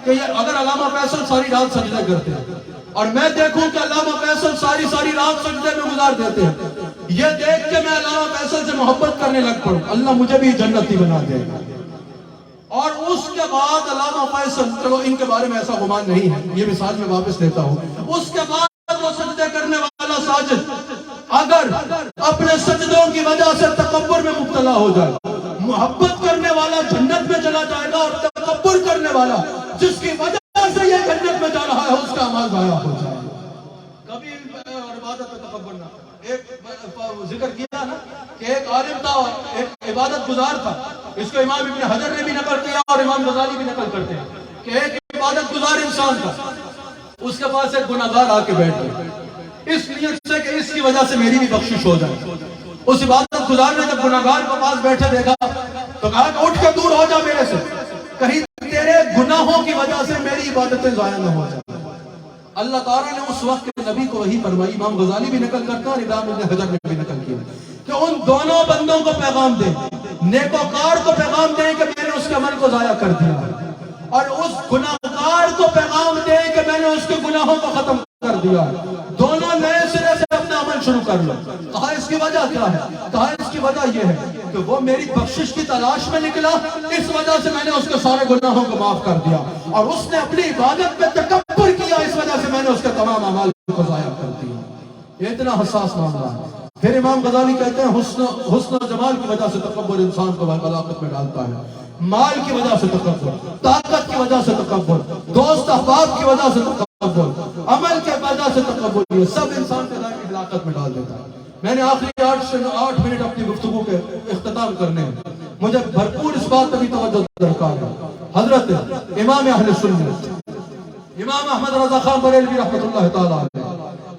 S2: کہ یہ اگر علامہ فیصل ساری رات سجدے کرتے ہیں اور میں دیکھوں کہ علامہ فیصل ساری رات سجدے میں گزار دیتے ہیں، یہ دیکھ کے میں علامہ فیصل سے محبت کرنے لگ پڑوں، اللہ مجھے بھی جنتی بنا دے گا. اور اس کے بعد علامہ فیصل، چلو ان کے بارے میں ایسا گمان نہیں ہے، یہ مثال میں واپس لیتا ہوں، اس کے بعد وہ سجدے کرنے والا ساجد اگر اپنے سجدوں کی وجہ سے تکبر میں مبتلا ہو جائے، محبت کرنے والا جنت میں چلا جائے گا اور تکبر کرنے والا جس کی وجہ سے یہ جنت میں جا رہا ہے اس کا عمل ضائع ہو جائے گا. کبھی عبادت میں تکبر نہ. ایک ذکر کیا نا کہ ایک عالم تھا، ایک عبادت گزار تھا. اس کو امام ابن حجر نے بھی نقل کیا اور امام غزالی بھی نقل کرتے ہیں کہ ایک عبادت گزار انسان تھا، اس کے پاس ایک گناہگار آ کے بیٹھ گیا اس نیت سے کہ اس کی وجہ سے میری بھی بخشش ہو جائے. اس عبادت گزار نے جب گناہگار کو پاس بیٹھے دیکھا تو کہا کہ اٹھ کے دور ہو جا میرے سے، کہیں تیرے گناہوں کی وجہ سے میری عبادتیں ضائع نہ ہو جائیں. اللہ تعالیٰ نے اس وقت کے نبی کو وحی فرمائی. امام غزالی بھی نقل کرتا اور امام ابن حجر نے بھی نقل کیا کہ ان دونوں بندوں کو پیغام دیں، نیکوکار کو پیغام دیں کہ میں نے اس کے عمل کو ضائع کر دیا اور اس گناہگار کو پیغام دیں کہ میں نے اس کے گناہوں کو ختم کر دیا. دونوں نئے سرے سے اپنا عمل شروع کر لو. کہا اس کی وجہ کیا ہے؟ کہا اس کی وجہ یہ ہے کہ وہ میری بخشش کی تلاش میں نکلا، اس وجہ سے میں نے اس کے سارے گناہوں کو معاف کر دیا، اور اس نے اپنی عبادت میں تکبر کیا، اس وجہ سے میں نے اس کے تمام اعمال کو ضائع کر دیا. یہ اتنا حساس معاملہ ہے. پھر امام غزالی کہتے ہیں حسن و جمال کی وجہ سے تکبر انسان کو ہلاکت میں ڈالتا ہے. مال کی وجہ سے تکبر، طاقت کی وجہ سے تکبر، دوست احباب کی وجہ سے تکبر، عمل کی وجہ سے تکبر، یہ سب انسان کو دائمی ہلاکت میں ڈال دیتا ہے. میں نے آخری 8 منٹ اپنی گفتگو کے اختتام کرنے ہیں. مجھے بھرپور اس بات پر بھی توجہ درکار ہے. حضرت امام اہل سنت امام احمد رضا خان بریلوی رحمۃ اللہ تعالیٰ علیہ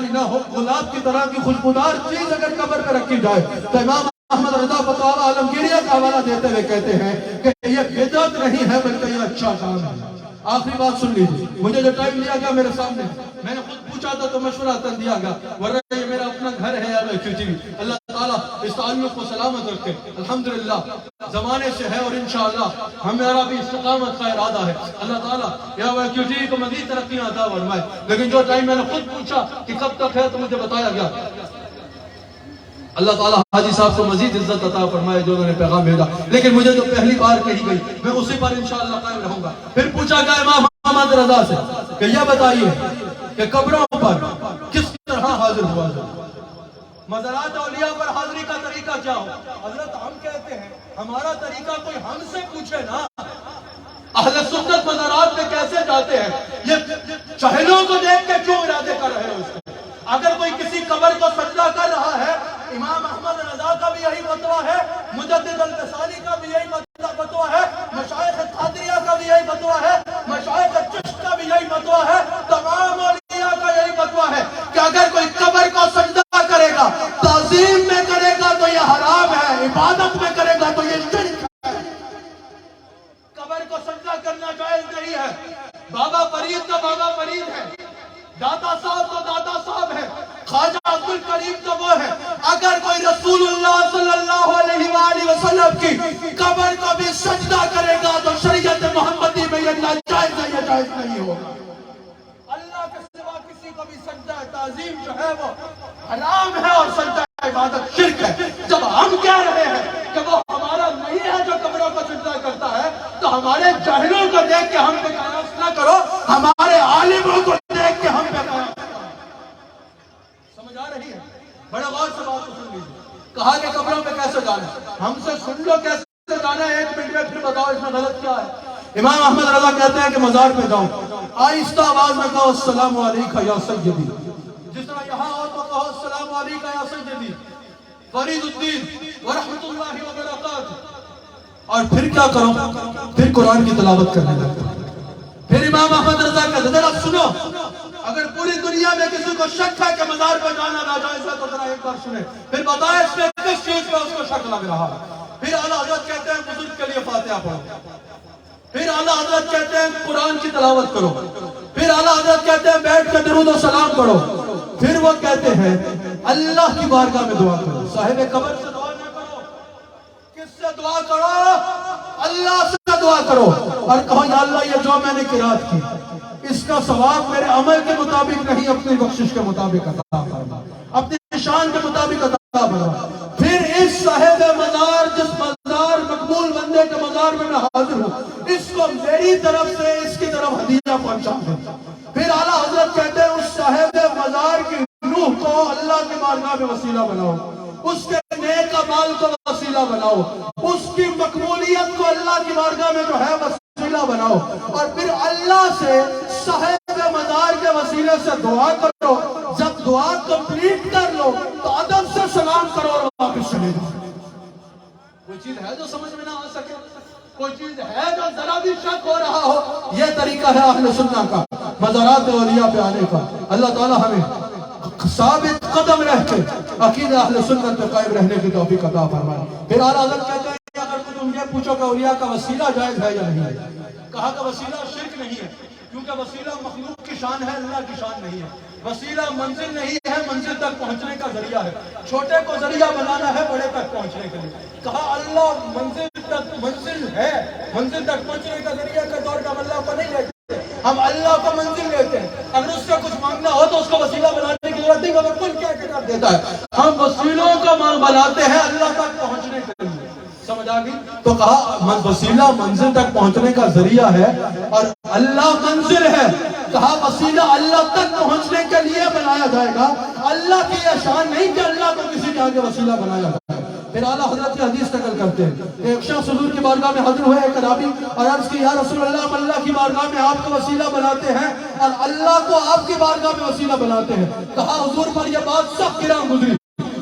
S2: والی نہ ہو، گلاب کی طرح کی خوشبودار چیز اگر قبر پہ رکھی جائے تو امام احمد رضا فتویٰ عالمگیریہ کا حوالہ دیتے ہوئے کہتے ہیں کہ یہ بدعت نہیں ہے بلکہ یہ اچھا کام ہے۔ آخری بات سن لیجیے، مجھے جو ٹائم دیا گیا میرے سامنے، میں نے خود پوچھا تھا تو مشورہ تن دیا گیا، ورنہ یہ میرا اپنا گھر ہے IQ-TV۔ اللہ تعالیٰ اس تعلق کو سلامت رکھے۔ الحمدللہ زمانے سے ہے اور انشاءاللہ ہمارا بھی استقامت کا ارادہ ہے۔ اللہ تعالیٰ یا IQ-TV کو مزید ترقیاں عطا فرمائے۔ لیکن جو ٹائم میں نے خود پوچھا کہ کب تک ہے تو مجھے بتایا گیا۔ اللہ تعالیٰ حاجی صاحب کو مزید عزت عطا فرمائے جو انہوں نے پیغام بھیجا، لیکن مجھے جو پہلی بار کہی گئی میں اسی پر انشاءاللہ قائم رہوں گا۔ پھر پوچھا گیا امام احمد رضا سے کہ یہ بتائیے کہ قبروں پر کس طرح حاضر ہوا جائے، مزارات اولیاء پر حاضری کا طریقہ کیا ہو؟ حضرت ہم کہتے ہیں ہمارا طریقہ کوئی ہم سے پوچھے نا، اہل سنت مزارات میں کیسے جاتے ہیں؟ یہ چہلوں کو دیکھ کے کیوں ارادے کر رہے ہو اس کو؟ اگر کوئی کسی قبر کو سجدہ کر رہا ہے، امام احمد رضا کا بھی یہی فتویٰ ہے، مجدد الغزالی کا بھی یہی فتویٰ ہے، مشائخ قادریہ کا بھی یہی فتویٰ ہے، مشائخ چشت کا بھی یہی فتویٰ ہے، تمام اولیاء کا یہی فتویٰ ہے کہ اگر کوئی قبر کو سجدہ کرے گا، تعظیم میں کرے گا تو یہ حرام ہے، عبادت میں کرے گا تو یہ شرک ہے۔ قبر کو سجدہ کرنا جائز نہیں ہے۔ بابا فرید تو بابا فرید ہے، داتا صاحب تو داتا صاحب ہے، خواجہ عبدالکریم تو وہ ہے۔ اگر کوئی رسول اللہ صلی اللہ علیہ وآلہ وسلم کی قبر کو بھی سجدہ کرے گا تو شریعت محمدی میں یہ ناجائز ہے، یہ جائز نہیں ہوگا۔ اللہ کے سوا کسی کو بھی سجدہ تعظیم جو ہے وہ حرام ہے اور سجدہ عبادت شرک ہے۔ جب ہم کہہ رہے ہیں کہ وہ ہمارا نہیں ہے جو قبروں کو سجدہ کرتا ہے تو ہمارے جاہلوں کو دیکھ کے ہم پہ قیاس نہ کرو، ہمارے عالموں کو دیکھ کے ہم پہ قیاس کرو۔ سمجھ آ رہی ہے؟ بڑے غور سے بات کو سن لیجیے۔ کہا کہ قبروں پہ کیسے جانا ہے، ہم سے سن لو کیسے جانا ہے، ایک منٹ میں پھر بتاؤ اس میں غلط کیا ہے۔ امام احمد رضا کہتے ہیں کہ مزار پہ جاؤں، آہستہ آواز میں کہو السلام علیکہ یا سیدی، جس طرح یہاں ہو تو کہو السلام علیکہ یا سیدی فرید الدین ورحمۃ اللہ وبرکاتہ، اور پھر کیا کرو، پھر قرآن کی تلاوت کرنے لگتا۔ پھر امام احمد رضا کہتے ہیں ذرا سنو، اگر پوری دنیا میں کسی کو شک ہے کہ مزار پہ جانا ناجائز ہے تو ذرا ایک بار سنیں، پھر بتائیں اس میں کس چیز پہ اس کو شک لگ رہا ہے۔ پھر اعلیٰ حضرت کہتے ہیں بزرگ کے لیے فاتحہ پڑھو، پھر اعلیٰ حضرت کہتے ہیں قرآن کی تلاوت کرو، پھر اعلیٰ حضرت کہتے ہیں بیٹھ کر درود و سلام پڑھو، پھر وہ کہتے ہیں اللہ کی بارگاہ میں دعا کرو، صاحب قبر سے دعا نہ کرو، کس سے دعا کرو؟ اللہ سے دعا کرو اور کہو یا اللہ یہ جو میں نے قرات کی اس کا ثواب میرے عمل کے مطابق نہیں، اپنی بخشش کے مطابق عطا فرما، اپنی شان کے مطابق عطا فرما۔ پھر اس صاحب مزار، جس مزار مقبول بندے کے مزار میں میں حاضر ہوں، اس کو میری طرف سے اس کی طرف ہدیہ پہنچا دیں۔ پھر اعلیٰ حضرت کہتے ہیں اس صاحب مزار کی روح کو اللہ کی بارگاہ میں وسیلہ بناؤ، اس کے نیک اعمال کو وسیلہ بناؤ، اس کی مقبولیت کو اللہ کی بارگاہ میں جو ہے وسیلہ بناؤ، اور پھر اللہ سے صاحب مزار کے وسیلے سے دعا کرو۔ جب دعا کمپلیٹ کر لو تو ادب سے سلام کرو اور واپس چلے جاؤ۔ کوئی چیز ہے جو سمجھ میں نہ آ سکے، کوئی چیز ہے جو ذرا بھی شک ہو رہا ہو، یہ طریقہ ہے اہل سنت کا مزارات اولیاء پہ آنے کا۔ اللہ تعالی ہمیں ثابت قدم رہ کے عقیدہ اہل سنت پہ قائم رہنے کی توفیق عطا فرمائے۔ پھر اعلیٰ حضرت کہتے ہیں کہ اگر تم یہ پوچھو کہ اولیاء کا وسیلہ جائز ہے یا نہیں ہے، کہا کہ وسیلہ شرک نہیں ہے، کیونکہ وسیلہ مخلوق کی شان ہے، اللہ کی شان نہیں ہے۔ وسیلہ منزل نہیں ہے، منزل تک پہنچنے کا ذریعہ ہے۔ چھوٹے کو ذریعہ بنانا ہے بڑے تک پہنچنے کے لیے۔ کہا اللہ منزل ہے، منزل تک پہنچنے کا ذریعہ کے طور پر ہم اللہ کو نہیں لیتے، ہم اللہ کو منزل لیتے ہیں۔ اگر اس سے کچھ مانگنا ہو تو اس کو وسیلہ بنانے کی ضرورت نہیں، وہ کل کیا کر دیتا ہے۔ ہم وسیلوں کا بناتے ہیں اللہ تک پہنچنے کے لیے۔ سمجھ آ گئی؟ تو کہا وسیلہ منزل تک پہنچنے کا ذریعہ ہے اور اللہ منزل ہے۔ کہا وسیلہ اللہ تک پہنچنے کے لیے بنایا جائے گا، اللہ کی یہ شان نہیں کہ اللہ کو کسی کے آگے وسیلہ بنایا جائے۔ پھر اعلیٰ حضرت کی حدیث نقل کرتے ہیں، ایک شخص حضور کی بارگاہ میں حاضر ہوئے، ایک عربی، اور عرض کی یا رسول اللہ ہم اللہ کی بارگاہ میں آپ کو وسیلہ بناتے ہیں اور اللہ کو آپ کی بارگاہ میں وسیلہ بناتے ہیں۔ کہا حضور پر یہ بات سخت گراں گزری،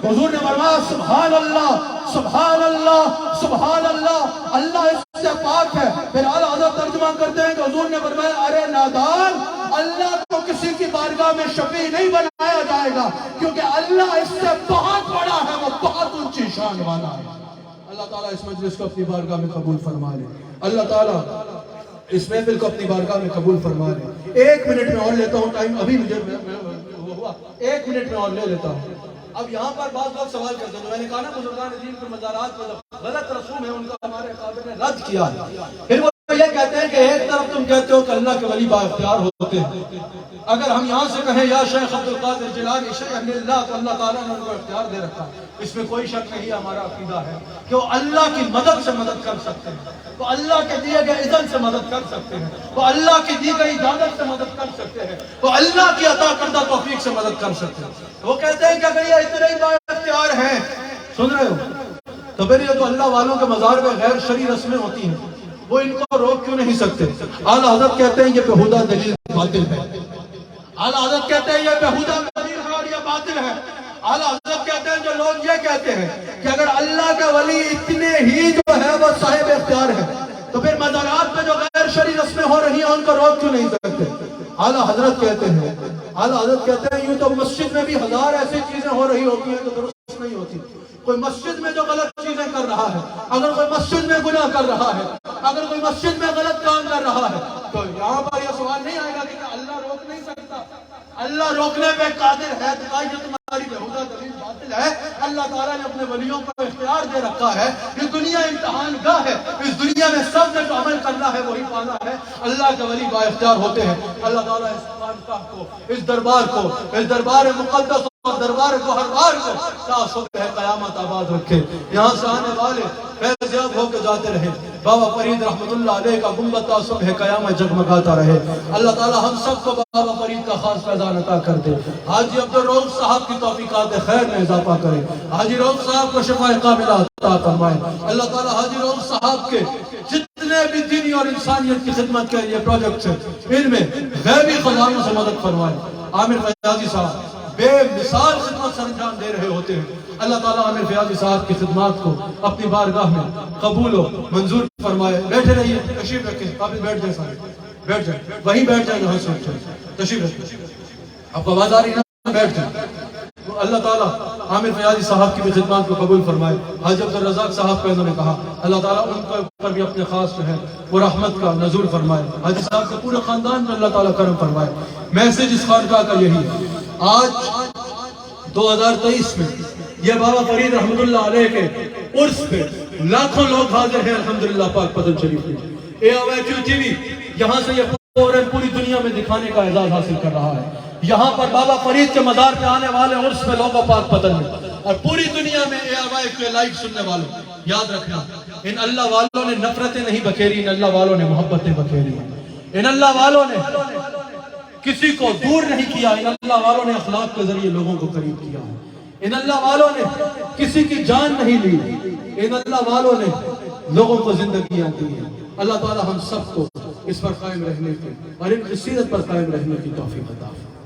S2: حضور نے فرمایا سبحان اللہ سبحان اللہ سبحان اللہ، اللہ اس سے پاک ہے۔ پھر اعلیٰ حضرت ترجمہ کرتے ہیں کہ حضور نے فرمایا ارے نادان، اللہ کو کسی کی بارگاہ میں شفیع نہیں بنایا جائے گا، کیونکہ اللہ اس سے بہت بڑا ہے، وہ بہت اونچی شان والا ہے۔ اللہ تعالیٰ اس مجلس کو اپنی بارگاہ میں قبول فرما لے، اللہ تعالیٰ اس محفل کو اپنی بارگاہ میں قبول فرما لے۔ 1 منٹ میں اور لیتا ہوں، ٹائم ابھی مجھے ہوا، 1 منٹ میں اور لے لیتا ہوں۔ اب یہاں پر بعض لوگ سوال کرتے ہیں، میں نے کہا نا بزرگان دین پر مزارات پر غلط رسوم ہے، ان کا ہمارے قابل نے رد کیا ہے۔ پھر وہ یہ کہتے ہیں کہ ایک طرف تم کہتے ہو کہ اللہ کے ولی با اختیار ہوتے ہیں، اگر ہم یہاں سے کہیں یا شیخ عبد القادر جیلانی شیخ اللہ، تو اللہ تعالیٰ نے ان کو اختیار دے رکھا ہے، اس میں کوئی شک نہیں۔ ہمارا عقیدہ ہے کہ وہ اللہ کی مدد سے مدد کر سکتے ہیں، وہ اللہ کے دیے گئے اذن سے مدد کر سکتے ہیں، وہ اللہ کی دی گئی اجازت سے مدد کر سکتے ہیں، وہ اللہ کی عطا کردہ توفیق سے مدد کر سکتے ہیں۔ وہ کہتے ہیں کہ اگر یہ اتنے ہی با اختیار ہیں، سن رہے ہو، تو پھر یہ تو اللہ والوں کے مزار میں غیر شرعی رسمیں ہوتی ہیں، وہ ان کو روک کیوں نہیں سکتے؟ اعلیٰ حضرت کہتے ہیں یہ بہودہ دلیل باطل ہے، اعلیٰ حضرت کہتے ہیں یہ بہودہ دلیل ہے اور یہ باطل ہے۔ اعلیٰ حضرت کہتے ہیں جو لوگ یہ کہتے ہیں کہ اگر اللہ کے ولی اتنے ہی جو ہے وہ صاحب اختیار ہے، تو پھر مزارات میں جو غیر شرعی رسمیں ہو رہی ہیں ان کو روک کیوں نہیں سکتے؟ اعلیٰ حضرت کہتے ہیں، اعلیٰ حضرت کہتے ہیں یوں تو مسجد میں بھی 1000 ایسی چیزیں ہو رہی ہوتی ہیں جو درست نہیں ہوتی۔ کوئی مسجد میں جو غلط چیزیں کر رہا ہے، اگر کوئی مسجد میں گناہ کر رہا ہے، اگر کوئی مسجد میں غلط کام کر رہا ہے، تو یہاں پر یہ سوال نہیں آئے گا کہ اللہ روک نہیں سکتا۔ اللہ روکنے پہ قادر ہے، تو یہ تمہاری بہودہ دلیل باطل ہے۔ اللہ تعالیٰ نے اپنے ولیوں کو اختیار دے رکھا ہے، یہ دنیا امتحان گاہ ہے، اس دنیا میں سب نے جو عمل کرنا ہے وہی پانا ہے۔ اللہ کے ولی با اختیار ہوتے ہیں۔ اللہ تعالیٰ اس خانقاہ کو، اس دربار کو، اس دربار مقدس اور دربار گوہروار کو تا صبح قیامت آباد رکھے، یہاں سے آنے والے فیضیاب ہو کے جاتے رہے۔ بابا فرید رحمت اللہ علیہ کا گنبد تا صبح قیامت جگمگاتا رہے۔ اللہ تعالی ہم سب کو بابا فرید کا خاص فیضان عطا کر دے۔ حاجی عبدالرؤوف صاحب کی توفیقات خیر میں اضافہ کرے، حاجی رؤوف صاحب کو شفاء کاملہ عطا فرمائے۔ اللہ تعالی حاجی رؤوف صاحب کے جتنے بھی دینی اور انسانیت کی خدمت کے لیے پروجیکٹس ہیں، ان میں غیبی خزانوں سے مدد فرمائے۔ عامر فیاضی صاحب بے مثال خدمت سر انجام دے رہے ہوتے ہیں۔ اللہ تعالیٰ عامر فیاضی صاحب کی خدمات کو اپنی بارگاہ میں قبول و منظور فرمائے۔ بیٹھے رہیے، تشریف رکھیں، آپ بیٹھ جائیں، سارے بیٹھ جائیں، وہیں بیٹھ جائیں جہاں سے اٹھے، تشریف رکھیں، آپ کو آواز آ رہی ہے، بیٹھ جائیں۔ اللہ تعالیٰ عامر فیاضی صاحب کی بھی خدمات کو قبول فرمائے۔ حاجی عبدالرزاق صاحب کا انہوں نے کہا، اللہ تعالیٰ ان کے اوپر بھی اپنے خاص جو ہے وہ رحمت کا نزول فرمائے۔ حاجی صاحب کے پورے خاندان میں اللہ تعالیٰ کرم فرمائے۔ میسج اس خانقاہ کا یہی ہے، آج 2023 میں یہ بابا فرید رحمت اللہ علیہ کے عرس پہ لاکھوں لوگ حاضر ہیں الحمدللہ پاک پتن شریف میں۔ AOIQ TV یہاں سے یہ پروگرام پوری دنیا میں دکھانے کا اعزاز حاصل کر رہا ہے۔ یہاں پر بابا فرید کے مزار پہ آنے والے عرس میں لوگوں پاک پتن میں، اور پوری دنیا میں AOIQ لائیو سننے والوں، یاد رکھنا ان اللہ والوں نے نفرتیں نہیں بکھیری، ان اللہ والوں نے محبتیں بکھیری ہیں۔ ان اللہ والوں نے کسی کو دور نہیں کیا، ان اللہ والوں نے اخلاق کے ذریعے لوگوں کو قریب کیا۔ ان اللہ والوں نے کسی کی جان نہیں لی، ان اللہ والوں نے لوگوں کو زندگیاں دی ہیں۔ اللہ تعالی ہم سب کو اس پر قائم رہنے کی اور ان کی سیرت پر قائم رہنے کی توفیق عطا فرمائے۔